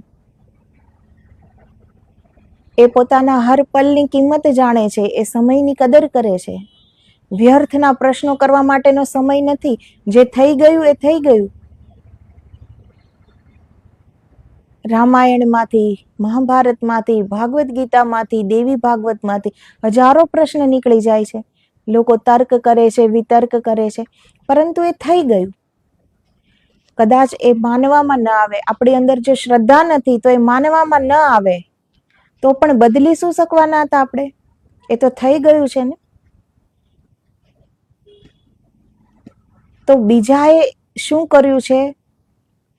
એ પોતાના હર પલની કિંમત જાણે છે, એ સમયની કદર કરે છે. વ્યર્થના પ્રશ્નો કરવા માટેનો સમય નથી. જે થઈ ગયું એ થઈ ગયું. રામાયણમાંથી, મહાભારતમાંથી, ભાગવત ગીતામાંથી, દેવી ભાગવતમાંથી હજારો પ્રશ્ન નીકળી જાય છે. લોકો તર્ક કરે છે, વિતર્ક કરે છે, પરંતુ એ થઈ ગયું. કદાચ એ માનવામાં ન આવે, આપણી અંદર જો શ્રદ્ધા નથી તો એ માનવામાં ન આવે, તો પણ બદલી શું શકવાના હતા આપણે? એ તો થઈ ગયું છે ને. તો બીજાએ શું કર્યું છે,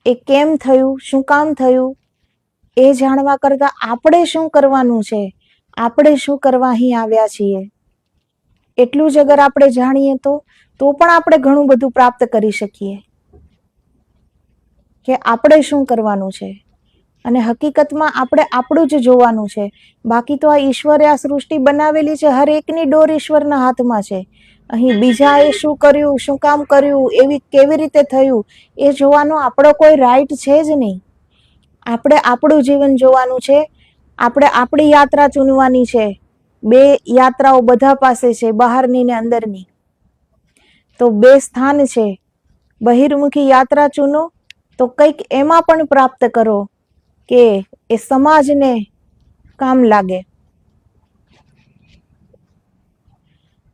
એ કેમ થયું, શું કામ થયું, એ જાણવા કરતા આપણે શું કરવાનું છે, આપણે શું કરવા અહીં આવ્યા છીએ, એટલું જ અગર આપણે જાણીએ તો પણ આપણે ઘણું બધું પ્રાપ્ત કરી શકીએ. કે આપણે શું કરવાનું છે, અને હકીકતમાં આપણે આપણું જ જોવાનું છે. બાકી તો આ ઈશ્વરે આ સૃષ્ટિ બનાવેલી છે, હર એકની ડોર ઈશ્વરના હાથમાં છે. અહીં બીજાએ શું કર્યું, શું કામ કર્યું, એવી કેવી રીતે થયું, એ જોવાનો આપણો કોઈ રાઈટ છે જ નહીં. આપણે આપણું જીવન જોવાનું છે. આપણે આપણી યાત્રા ચૂનવાની છે. બે યાત્રાઓ બધા પાસે છે, બહારની ને અંદરની. તો બે સ્થાન છે. બહિર્મુખી યાત્રા ચૂનો તો કંઈક એમાં પણ પ્રાપ્ત કરો કે એ સમાજને કામ લાગે.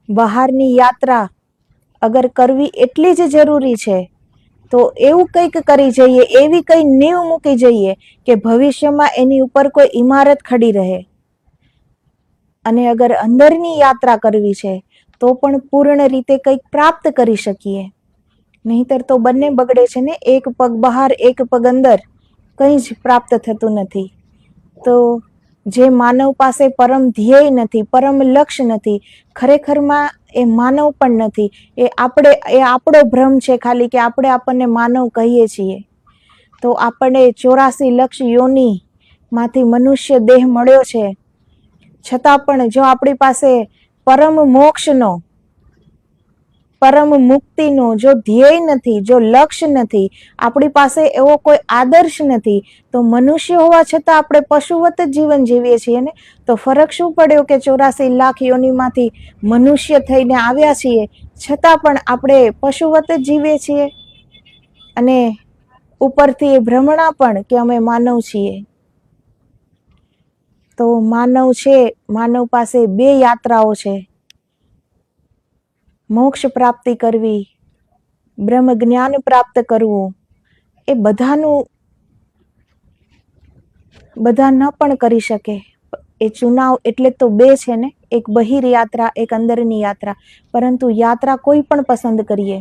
બહારની યાત્રા અગર કરવી એટલી જ જરૂરી છે તો એવું કંઈક કરી જઈએ, એવી કઈ નીવ મૂકી જઈએ કે ભવિષ્યમાં એની ઉપર કોઈ ઇમારત ખડી રહે. અને અગર અંદરની યાત્રા કરવી છે તો પણ પૂર્ણ રીતે કંઈક પ્રાપ્ત કરી શકીએ. નહીતર તો બંને બગડે છે ને, એક પગ બહાર એક પગ અંદર, કંઈ જ પ્રાપ્ત થતું નથી. તો જે માનવ પાસે પરમ ધ્યેય નથી, પરમ લક્ષ્ય નથી, ખરેખરમાં એ માનવ પણ નથી. એ આપણો ભ્રમ છે ખાલી, કે આપણે આપણને માનવ કહીએ છીએ. તો આપણને 84 લક્ષ યોની માંથી મનુષ્ય દેહ મળ્યો છે, છતાં પણ જો આપણી પાસે પરમ મોક્ષનો, પરમ મુક્તિનો જો ધ્યેય નથી, જો લક્ષ્ય નથી, આપણી પાસે એવો કોઈ આદર્શ નથી, તો મનુષ્ય હોવા છતાં આપણે પશુવત જ જીવન જીવીએ છીએ ને. તો ફરક શું પડ્યો કે 84 લાખ યોનિમાંથી મનુષ્ય થઈને આવ્યા છીએ, છતાં પણ આપણે પશુવત જ જીવીએ છીએ. અને ઉપરથી એ ભ્રમણા પણ કે અમે માનવ છીએ. તો માનવ છે, માનવ પાસે બે યાત્રાઓ છે. મોક્ષ પ્રાપ્તિ કરવી, બ્રહ્મ જ્ઞાન પ્રાપ્ત કરવું, એ બધા ન પણ કરી શકે. એ ચુનાવ એટલે તો બે છે ને, એક બહિર યાત્રા, એક અંદરની યાત્રા. પરંતુ યાત્રા કોઈ પણ પસંદ કરીએ,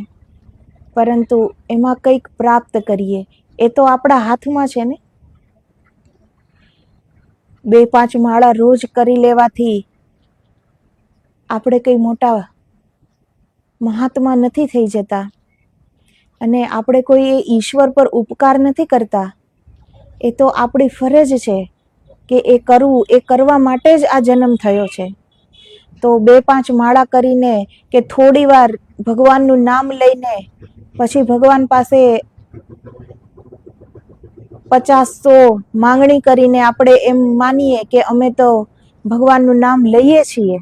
પરંતુ એમાં કંઈક પ્રાપ્ત કરીએ, એ તો આપણા હાથમાં છે ને. 2-5 માળા રોજ કરી લેવાથી આપણે કઈ મોટા મહાત્મા નથી થઈ જતા. અને આપણે કોઈ ઈશ્વર પર ઉપકાર નથી કરતા. એ તો આપણી ફરજ છે કે એ કરવું, એ કરવા માટે જ આ જન્મ થયો છે. તો 2-5 માળા કરીને કે થોડી વાર ભગવાનનું નામ લઈને પછી ભગવાન પાસે 50-100 માંગણી કરીને આપણે એમ માનીએ કે અમે તો ભગવાનનું નામ લઈએ છીએ,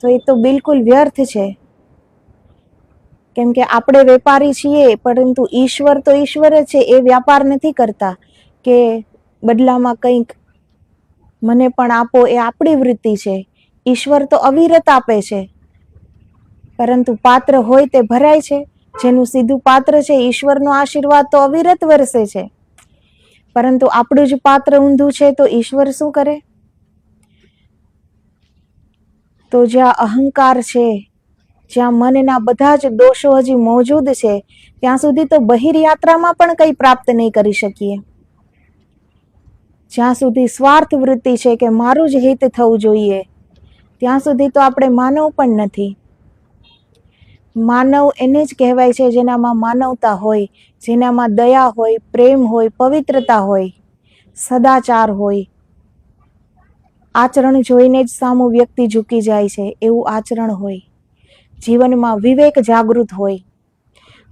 તો એ તો બિલકુલ વ્યર્થ છે. કેમ કે આપણે વેપારી છીએ, પરંતુ ઈશ્વર તો ઈશ્વર જ છે. એ વ્યાપાર નથી કરતા કે બદલામાં કંઈક મને પણ આપો. એ આપણી વૃત્તિ છે. ઈશ્વર તો અવિરત આપે છે, પરંતુ પાત્ર હોય તે ભરાય છે. જેનું સીધું પાત્ર છે, ઈશ્વરનો આશીર્વાદ તો અવિરત વરસે છે. પરંતુ આપણું જ પાત્ર ઊંધું છે, તો ઈશ્વર શું કરે? તો જ્યાં અહંકાર છે, જ્યાં મનના બધા જ દોષો હજી મોજૂદ છે, ત્યાં સુધી તો બહિર યાત્રામાં પણ કંઈ પ્રાપ્ત નહીં કરી શકીએ. જ્યાં સુધી સ્વાર્થ વૃત્તિ છે કે મારું જ હિત થવું જોઈએ, ત્યાં સુધી તો આપણે માનવ પણ નથી. માનવ એને જ કહેવાય છે જેનામાં માનવતા હોય, જેનામાં દયા હોય, પ્રેમ હોય, પવિત્રતા હોય, સદાચાર હોય. આચરણ જોઈને જ સામું વ્યક્તિ ઝૂકી જાય છે, એવું આચરણ હોય. જીવનમાં વિવેક જાગૃત હોય.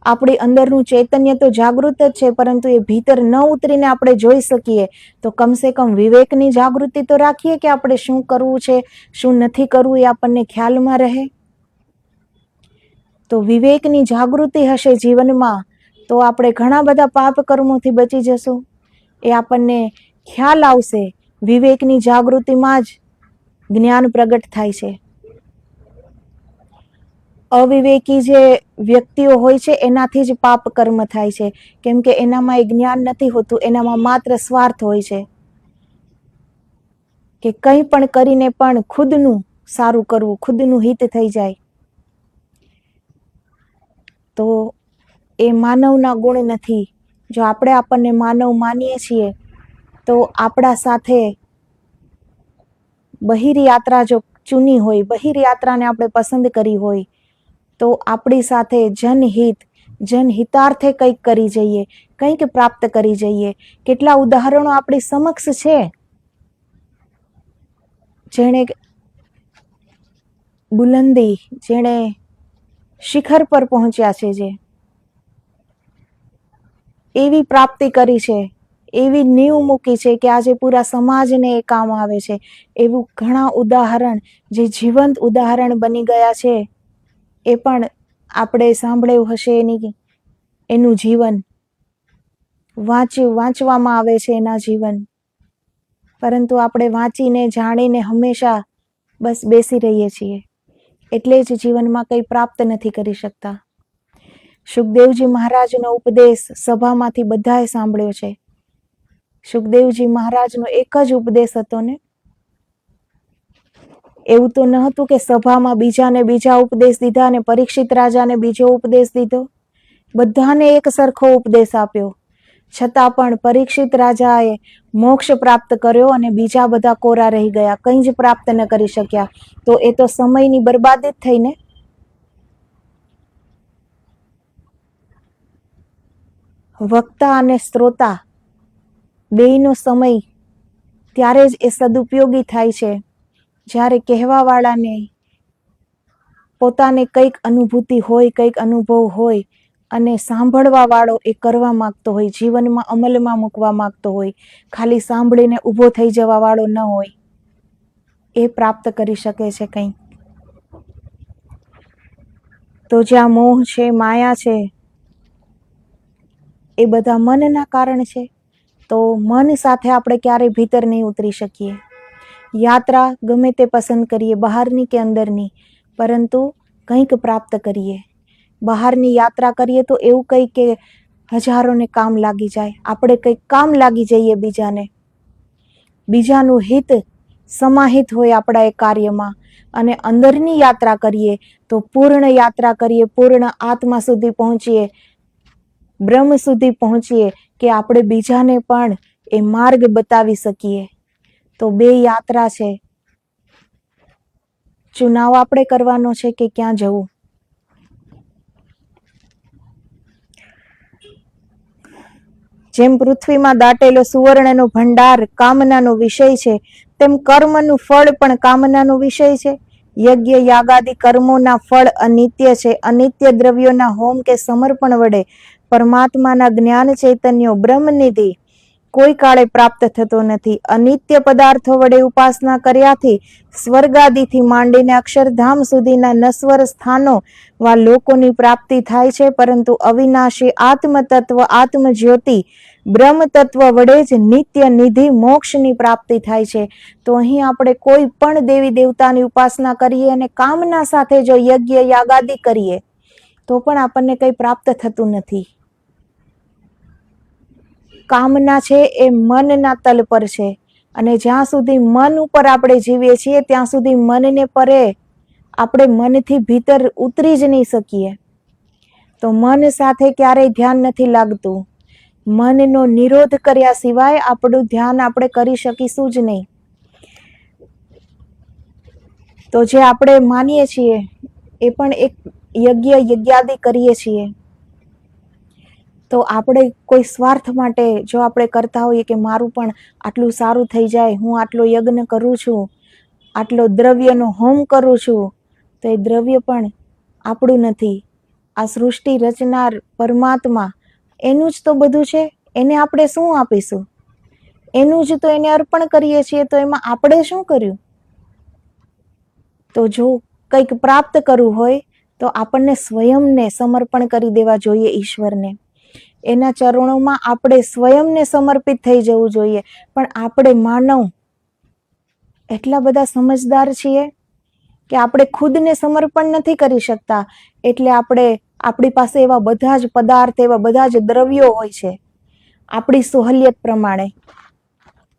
આપણી અંદરનું ચૈતન્ય તો જાગૃત જ છે, પરંતુ એ ભીતર ન ઉતરીને આપણે જોઈ શકીએ, તો કમસે કમ વિવેકની જાગૃતિ તો રાખીએ કે આપણે શું કરવું છે, શું નથી કરવું, એ આપણને ખ્યાલમાં રહે. તો વિવેકની જાગૃતિ હશે જીવનમાં, તો આપણે ઘણા બધા પાપ કર્મોથી બચી જશું. એ આપણને ખ્યાલ આવશે. વિવેકની જાગૃતિમાં જ જ્ઞાન પ્રગટ થાય છે. અવિવેકી જે વ્યક્તિઓ હોય છે, એનાથી જ પાપ કર્મ થાય છે. કેમ કે એનામાં એ જ્ઞાન નથી હોતું, એનામાં માત્ર સ્વાર્થ હોય છે કે કંઈ પણ કરીને પણ ખુદનું સારું કરવું, ખુદનું હિત થઈ જાય. તો એ માનવના ગુણ નથી. જો આપણે આપણને માનવ માનીએ છીએ, તો આપણા સાથે બહિર યાત્રા જો ચૂની હોય, બહિર યાત્રાને આપણે પસંદ કરી હોય, તો આપણી સાથે જનહિત, જનહિતાર્થે કંઈક કરી જઈએ, કંઈક પ્રાપ્ત કરી જઈએ. કેટલા ઉદાહરણો આપણી સમક્ષ છે, જેણે બુલંદી, જેણે શિખર પર પહોંચ્યા છે, જે એવી પ્રાપ્તિ કરી છે, એવી નીવ મૂકી છે કે આજે પૂરા સમાજને એ કામ આવે છે. એવું ઘણા ઉદાહરણ જે જીવંત ઉદાહરણ બની ગયા છે, એ પણ આપણે સાંભળ્યું હશે. એનું જીવન વાંચવામાં આવે છે, એના જીવન. પરંતુ આપણે વાંચીને જાણીને હંમેશા બસ બેસી રહીએ છીએ, એટલે જ જીવનમાં કંઈ પ્રાપ્ત નથી કરી શકતા. સુખદેવજી મહારાજનો ઉપદેશ સભામાંથી બધાએ સાંભળ્યો છે. સુખદેવજી મહારાજનો એક જ ઉપદેશ હતો ને. એવું તો ન હતું કે સભામાં બીજાને બીજા ઉપદેશ દીધા અને પરીક્ષિત રાજાને બીજો ઉપદેશ દીધો. બધાને એક સરખો ઉપદેશ આપ્યો, છતાં પણ પરીક્ષિત રાજાએ મોક્ષ પ્રાપ્ત કર્યો અને બીજા બધા કોરા રહી ગયા, કંઈ જ પ્રાપ્ત ન કરી શક્યા. તો એ તો સમયની બરબાદી જ થઈ ને. વક્તા અને શ્રોતા બેયનો સમય ત્યારે જ એ સદુપયોગી થાય છે, જ્યારે કહેવાવાળાને પોતાને કંઈક અનુભૂતિ હોય, કંઈક અનુભવ હોય અને સાંભળવા વાળો એ કરવા માંગતો હોય, જીવનમાં અમલમાં મૂકવા માંગતો હોય, ખાલી સાંભળીને ઊભો થઈ જવા વાળો ન હોય. એ પ્રાપ્ત કરી શકે છે કંઈ. તો જ્યાં મોહ છે, માયા છે, એ બધા મનના કારણ છે. તો મન સાથે આપણે ક્યારેય ભીતર નહીં ઉતરી શકીએ. યાત્રા ગમે તે પસંદ કરીએ, બહારની કે અંદરની, પરંતુ કંઈક પ્રાપ્ત કરીએ. બહારની યાત્રા કરીએ તો એવું કંઈક કે હજારોને કામ લાગી જાય, આપણે કંઈક કામ લાગી જઈએ બીજાને, બીજાનું હિત સમાહિત હોય આપણા એ કાર્યમાં. અને અંદરની યાત્રા કરીએ તો પૂર્ણ યાત્રા કરીએ, પૂર્ણ આત્મા સુધી પહોંચીએ, બ્રહ્મ સુધી પહોંચીએ, કે આપણે બીજાને પણ એ માર્ગ બતાવી શકીએ. તો બે યાત્રા છે. ચુનાવ આપણે કરવાનો છે કે ક્યાં જવું. જેમ પૃથ્વીમાં દાટેલો સુવર્ણનો ભંડાર કામનાનો વિષય છે, તેમ કર્મનું ફળ પણ કામનાનો વિષય છે. યજ્ઞ યાગાદિ કર્મોના ફળ અનિત્ય છે. અનિત્ય દ્રવ્યોના હોમ કે સમર્પણ વડે પરમાત્માના જ્ઞાન ચૈતન્યો બ્રહ્મનિધિ કોઈ કાળે પ્રાપ્ત થતો નથી. અનિત્ય પદાર્થો વડે ઉપાસના કર્યાથી સ્વર્ગાદિથી માંડીને અક્ષરધામ સુધીના નશ્વર સ્થાનો વા લોકોની પ્રાપ્તિ થાય છે, પરંતુ અવિનાશી આત્મતત્વ આત્મજ્યોતિ બ્રહ્મ તત્વ વડે જ નિત્ય નિધિ મોક્ષની પ્રાપ્તિ થાય છે. તો અહીં આપણે કોઈ પણ દેવી દેવતાની ઉપાસના કરીએ અને કામના સાથે જો યજ્ઞ યાગાદિ કરીએ તો પણ આપણને કંઈ પ્રાપ્ત થતું નથી. કામના છે એ મનના તલ પર છે, અને જ્યાં સુધી મન ઉપર આપણે જીવીએ છીએ ત્યાં સુધી મનને પરે આપણે મનથી ભીતર ઉતરી જ નહીં શકીએ. તો મન સાથે ક્યારેય ધ્યાન નથી લાગતું. મનનો નિરોધ કર્યા સિવાય આપણું ધ્યાન આપણે કરી શકીશું જ નહીં. તો જે આપણે માનીએ છીએ એ પણ એક યજ્ઞ યજ્ઞાદિ કરીએ છીએ. તો આપણે કોઈ સ્વાર્થ માટે જો આપણે કરતા હોઈએ કે મારું પણ આટલું સારું થઈ જાય, હું આટલો યજ્ઞ કરું છું, આટલો દ્રવ્યનો હોમ કરું છું, તો એ દ્રવ્ય પણ આપણું નથી. આ સૃષ્ટિ રચનાર પરમાત્મા એનું જ તો બધું છે. એને આપણે શું આપીશું? એનું જ તો એને અર્પણ કરીએ છીએ, તો એમાં આપણે શું કર્યું? તો જો કંઈક પ્રાપ્ત કરવું હોય તો આપણને સ્વયંને સમર્પણ કરી દેવા જોઈએ ઈશ્વરને. એના ચરણોમાં આપણે સ્વયંને સમર્પિત થઈ જવું જોઈએ. પણ આપણે માનવ એટલા બધા સમજદાર છીએ કે આપણે ખુદને સમર્પણ નથી કરી શકતા. એટલે આપણી પાસે એવા બધા જ પદાર્થ, એવા બધા જ દ્રવ્યો હોય છે આપણી સહુલિયત પ્રમાણે,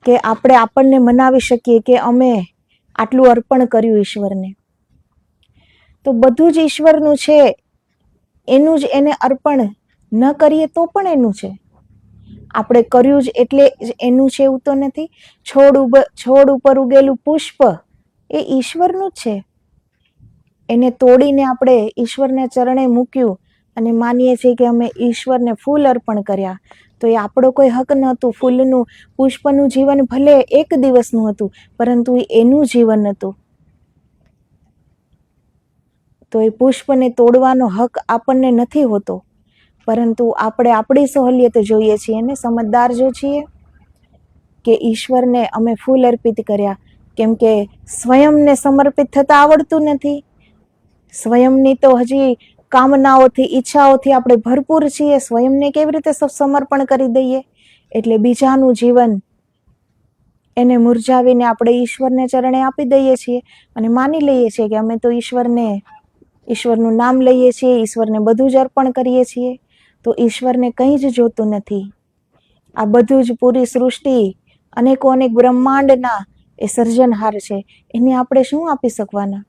કે આપણે આપણને મનાવી શકીએ કે અમે આટલું અર્પણ કર્યું ઈશ્વરને. તો બધું જ ઈશ્વરનું છે, એનું જ એને અર્પણ ન કરીએ તો પણ એનું છે. આપણે કર્યું જ એટલે જ એનું છે એવું તો નથી. છોડ ઉપર ઉગેલું પુષ્પ એ ઈશ્વરનું જ છે. એને તોડીને આપણે ઈશ્વરના ચરણે મૂક્યું અને માનીએ છીએ કે અમે ઈશ્વરને ફૂલ અર્પણ કર્યા, તો એ આપણો કોઈ હક નહોતું. ફૂલનું, પુષ્પનું જીવન ભલે એક દિવસનું હતું, પરંતુ એનું જીવન હતું. તો એ પુષ્પને તોડવાનો હક આપણને નથી હોતો, પરંતુ આપણે આપણી સહુલિયત જોઈએ છીએ ને સમજદાર જો છીએ કે ઈશ્વરને અમે ફૂલ અર્પિત કર્યા, કેમ કે સ્વયંને સમર્પિત થતા આવડતું નથી. સ્વયંની તો હજી કામનાઓથી, ઈચ્છાઓથી આપણે ભરપૂર છીએ. સ્વયંને કેવી રીતે સમર્પણ કરી દઈએ? એટલે બીજાનું જીવન એને મુરઝાવીને આપણે ઈશ્વરને ચરણે આપી દઈએ છીએ અને માની લઈએ છીએ કે અમે તો ઈશ્વરનું નામ લઈએ છીએ, ઈશ્વરને બધું જ અર્પણ કરીએ છીએ. તો ઈશ્વરને કંઈ જ જોતું નથી. આ બધું જ પૂરી સૃષ્ટિ, અનેકો અનેક બ્રહ્માંડના એ સર્જનહાર છે, એને આપણે શું આપી શકવાના?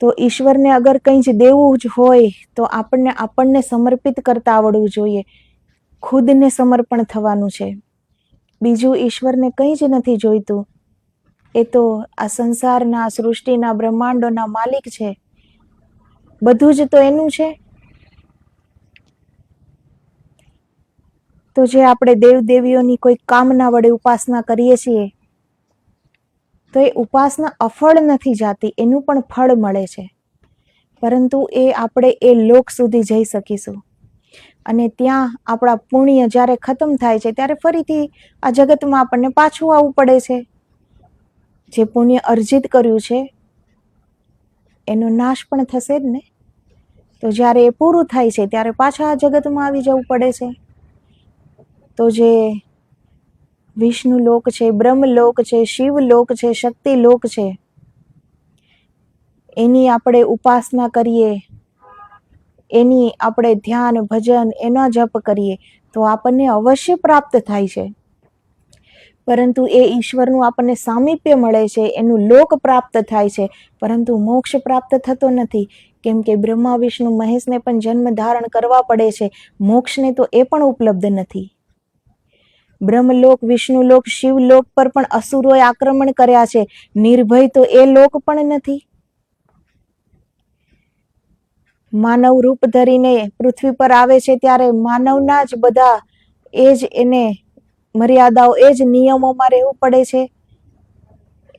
તો ઈશ્વરને અગર કંઈ જ દેવું જ હોય તો આપણને સમર્પિત કરતા આવડવું જોઈએ. ખુદને સમર્પણ થવાનું છે. બીજું ઈશ્વરને કંઈ જ નથી જોઈતું. એ તો આ સંસારના, સૃષ્ટિના, બ્રહ્માંડોના માલિક છે. બધું જ તો એનું છે. તો જે આપણે દેવદેવીઓની કોઈ કામના વડે ઉપાસના કરીએ છીએ, તો એ ઉપાસના અફળ નથી જાતી, એનું પણ ફળ મળે છે. પરંતુ એ આપણે એ લોક સુધી જઈ શકીશું. અને ત્યાં આપણા પુણ્ય જ્યારે ખતમ થાય છે, ત્યારે ફરીથી આ જગતમાં આપણને પાછું આવવું પડે છે. જે પુણ્ય અર્જિત કર્યું છે એનો નાશ પણ થશે જ ને. તો જ્યારે એ પૂરું થાય છે ત્યારે પાછા આ જગતમાં આવી જવું પડે છે. તો જે વિષ્ણુ લોક છે, બ્રહ્મ લોક છે, શિવ લોક છે, શક્તિ લોક છે, એની આપણે ઉપાસના કરીએ, એની આપણે ધ્યાન, ભજન, એના જપ કરીએ તો આપણને અવશ્ય પ્રાપ્ત થાય છે. પરંતુ એ ઈશ્વરનું આપણને સામીપ્ય મળે છે, એનું લોક પ્રાપ્ત થાય છે, પરંતુ મોક્ષ પ્રાપ્ત થતો નથી. કેમ કે બ્રહ્મા, વિષ્ણુ, મહેશને પણ જન્મ ધારણ કરવા પડે છે. મોક્ષને તો એ પણ ઉપલબ્ધ નથી. બ્રહ્મલોક, વિષ્ણુલોક, શિવલોક પર પણ અસુરોએ આક્રમણ કર્યા છે. નિર્ભય તો એ લોક પણ નથી. માનવ રૂપ ધરીને પૃથ્વી પર આવે છે ત્યારે માનવના જ બધા એ જ એને મર્યાદાઓ, એ જ નિયમોમાં રહેવું પડે છે.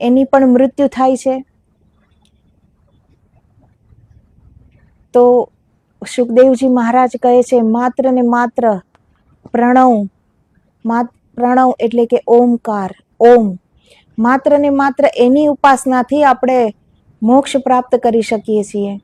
એની પણ મૃત્યુ થાય છે. તો સુખદેવજી મહારાજ કહે છે માત્ર ને માત્ર પ્રણવ એટલે કે ઓમકાર, ઓમ, માત્ર ને માત્ર એની ઉપાસનાથી આપણે મોક્ષ પ્રાપ્ત કરી શકીએ છીએ.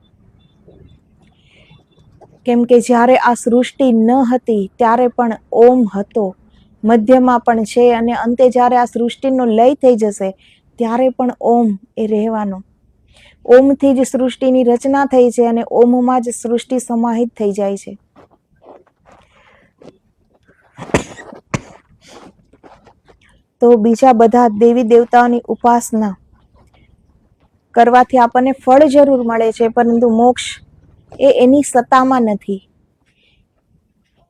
કેમ કે જ્યારે આ સૃષ્ટિ ન હતી ત્યારે પણ ઓમ હતો, મધ્યમાં પણ છે, અને અંતે જ્યારે આ સૃષ્ટિનો લય થઈ જશે ત્યારે પણ ઓમ એ રહેવાનો. ઓમથી જ સૃષ્ટિની રચના થઈ છે અને ઓમમાં જ સૃષ્ટિ સમાહિત થઈ જાય છે. તો બીજા બધા દેવી દેવતાઓની ઉપાસના કરવાથી આપણને ફળ જરૂર મળે છે, પરંતુ મોક્ષ એ એની સત્તામાં નથી.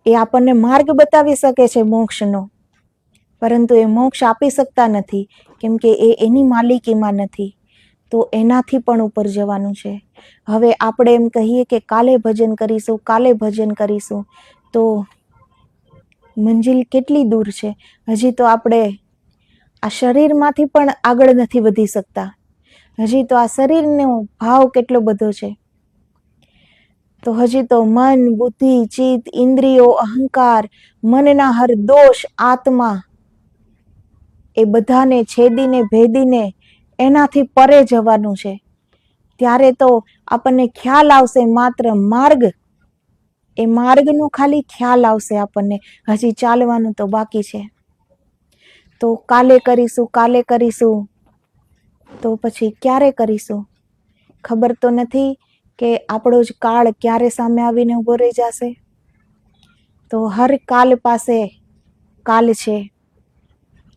એ આપણને માર્ગ બતાવી શકે છે મોક્ષનો, પરંતુ એ મોક્ષ આપી શકતા નથી, કેમ કે એ એની માલિકીમાં નથી. તો એનાથી પણ ઉપર જવાનું છે. હવે આપણે એમ કહીએ કે કાલે ભજન કરીશું, કાલે ભજન કરીશું, તો મંજિલ કેટલી દૂર છે. હજી તો આપણે આ શરીરમાંથી પણ આગળ નથી વધી શકતા. હજી તો આ શરીરનો ભાવ કેટલો બધો છે. તો હજી તો મન, બુદ્ધિ, ચિત્ત, ઇન્દ્રિયો, અહંકાર, મનના હર દોષ, આત્મા, એ બધાને છેદીને ભેદીને એનાથી પરે જવાનું છે. ત્યારે તો આપણને ખ્યાલ આવશે માત્ર માર્ગ, એ માર્ગનો ખાલી ખ્યાલ આવશે આપણને. હજી ચાલવાનું તો બાકી છે. તો કાલે કરીશું, કાલે કરીશું, તો પછી ક્યારે કરીશું? ખબર તો નથી કે આપણો જ કાળ ક્યારે સામે આવીને ઊભો રહી જશે. તો હર કાલ પાસે કાલ છે.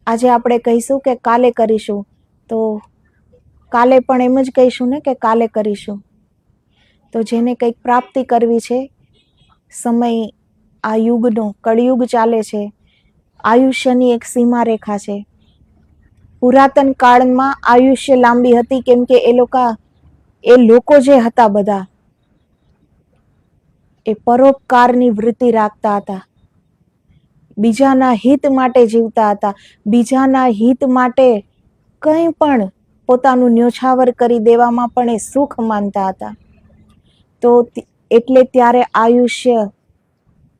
આજે આપણે કહીશું કે કાલે કરીશું, તો કાલે પણ એમ જ કહીશું ને કે કાલે કરીશું. તો જેને કંઈક પ્રાપ્તિ કરવી છે, સમય આ યુગનો, કળિયુગ ચાલે છે, આયુષ્યની એક સીમા રેખા છે. પુરાતન કાળમાં આયુષ્ય લાંબી હતી, કેમ કે એ લોકો જે હતા બધા એ પરોપકારની વૃત્તિ રાખતા હતા, બીજાના હિત માટે જીવતા હતા, બીજાના હિત માટે કંઈ પણ પોતાનું ન્યોછાવર કરી દેવામાં પણ એ સુખ માનતા હતા. તો એટલે ત્યારે આયુષ્ય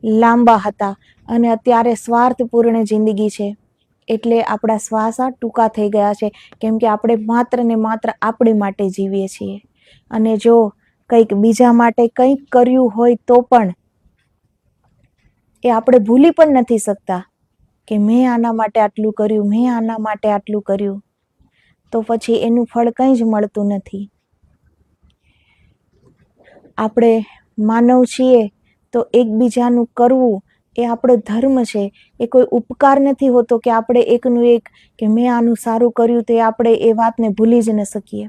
લાંબા હતા અને અત્યારે સ્વાર્થપૂર્ણ જિંદગી છે. એટલે આપણા શ્વાસ ટૂંકા થઈ ગયા છે, કેમ કે આપણે માત્ર ને માત્ર આપણી માટે જીવીએ છીએ. અને જો કંઈક બીજા માટે કંઈક કર્યું હોય તો પણ એ આપણે ભૂલી પણ નથી શકતા કે મેં આના માટે આટલું કર્યું, મેં આના માટે આટલું કર્યું. તો પછી એનું ફળ કંઈ જ મળતું નથી. આપણે માનવ છીએ તો એકબીજાનું કરવું એ આપણો ધર્મ છે. એ કોઈ ઉપકાર નથી હોતો કે આપણે એકનું એક કે મેં આનું સારું કર્યું તો આપણે એ વાતને ભૂલી જ ન શકીએ.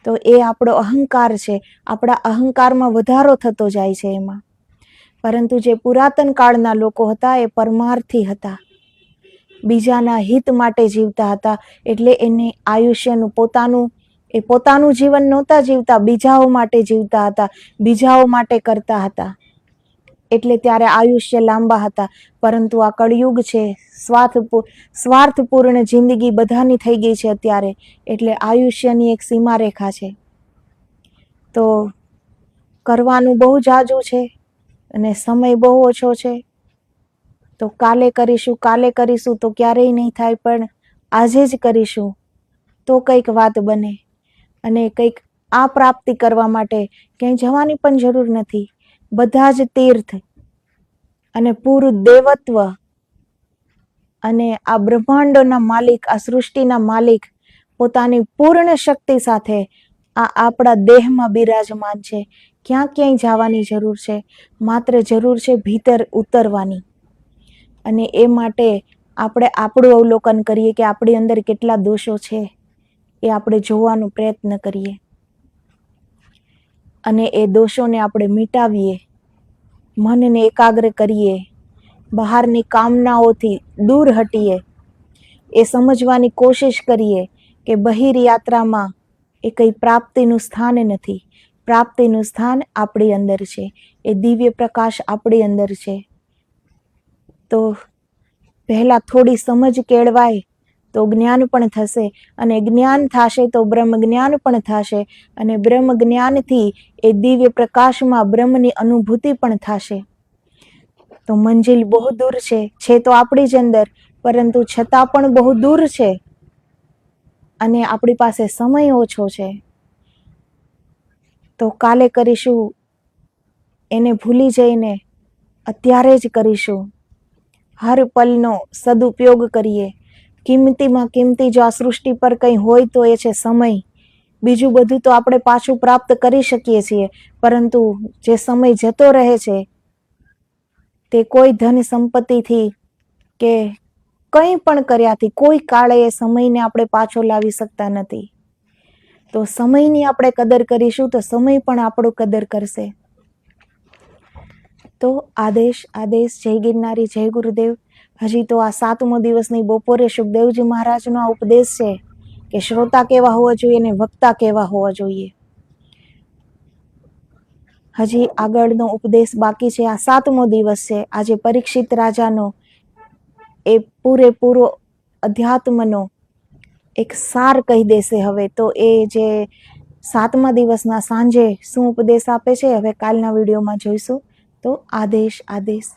તો એ આપણો અહંકાર છે. આપણા અહંકારમાં વધારો થતો જાય છે એમાં. પરંતુ જે પુરાતન કાળના લોકો હતા એ પરમાર્થી હતા, બીજાના હિત માટે જીવતા હતા. એટલે એને આયુષ્યનું પોતાનું જીવન નહોતા જીવતા, બીજાઓ માટે જીવતા હતા, બીજાઓ માટે કરતા હતા. એટલે ત્યારે આયુષ્ય લાંબા હતા. પરંતુ આ કળિયુગ છે, સ્વાર્થપૂર્ણ જિંદગી બધાની થઈ ગઈ છે અત્યારે. એટલે આયુષ્યની એક સીમારેખા છે. તો કરવાનું બહુ જાજુ છે અને સમય બહુ ઓછો છે. તો કાલે કરીશું તો ક્યારેય નહીં થાય, પણ આજે જ કરીશું તો કંઈક વાત બને. અને કંઈક આ પ્રાપ્તિ કરવા માટે ક્યાંય જવાની પણ જરૂર નથી. બધા જ તીર્થ અને પૂરું દેવત્વ અને આ બ્રહ્માંડોના માલિક, આ સૃષ્ટિના માલિક પોતાની પૂર્ણ શક્તિ સાથે આ આપણા દેહમાં બિરાજમાન છે. ક્યાંય જવાની જરૂર છે, માત્ર જરૂર છે ભીતર ઉતરવાની. અને એ માટે આપણે આપણું અવલોકન કરીએ કે આપણી અંદર કેટલા દોષો છે, એ આપણે જોવાનો પ્રયત્ન કરીએ અને એ દોષોને આપણે મિટાવીએ, મનને એકાગ્ર કરીએ, બહારની કામનાઓથી દૂર હટીએ. એ સમજવાની કોશિશ કરીએ કે બહિર્યાત્રામાં એ કંઈ પ્રાપ્તિનું સ્થાન નથી. પ્રાપ્તિનું સ્થાન આપણી અંદર છે. એ દિવ્ય પ્રકાશ આપણી અંદર છે. તો પહેલા થોડી સમજ કેળવાય તો જ્ઞાન પણ થશે, અને જ્ઞાન થશે તો બ્રહ્મ જ્ઞાન પણ થશે, અને બ્રહ્મ જ્ઞાનથી એ દિવ્ય પ્રકાશમાં બ્રહ્મની અનુભૂતિ પણ થશે. તો મંજિલ બહુ દૂર છે તો આપણી જ અંદર, પરંતુ છતાં પણ બહુ દૂર છે અને આપણી પાસે સમય ઓછો છે. તો કાલે કરીશું એને ભૂલી જઈને અત્યારે જ કરીશું. હર પલનો સદુપયોગ કરીએ. કિંમતીમાં કિંમતી જો આ સૃષ્ટિ પર કંઈ હોય તો એ છે સમય. બીજું બધું તો આપણે પાછું પ્રાપ્ત કરી શકીએ છીએ, પરંતુ જે સમય જતો રહે છે તે કોઈ ધન સંપત્તિથી કે કંઈ પણ કર્યાથી કોઈ કાળે એ સમયને આપણે પાછો લાવી શકતા નથી. તો સમયની આપણે કદર કરીશું તો સમય પણ આપણો કદર કરશે. તો આદેશ જય ગિરનારી, જય ગુરુદેવ. હજી તો આ 7મો દિવસની બપોરે સુખદેવજી મહારાજનો આ ઉપદેશ છે કે શ્રોતા કેવા હોવા જોઈએ અને વક્તા કેવા હોવા જોઈએ. હજી આગળનો ઉપદેશ બાકી છે. આ 7મો દિવસ છે. આજે પરીક્ષિત રાજાનો એ પૂરેપૂરો અધ્યાત્મનો એક સાર કહી દેશે. હવે તો એ જે 7મા દિવસના સાંજે શું ઉપદેશ આપે છે હવે કાલના વિડીયોમાં જોઈશું. તો આદેશ.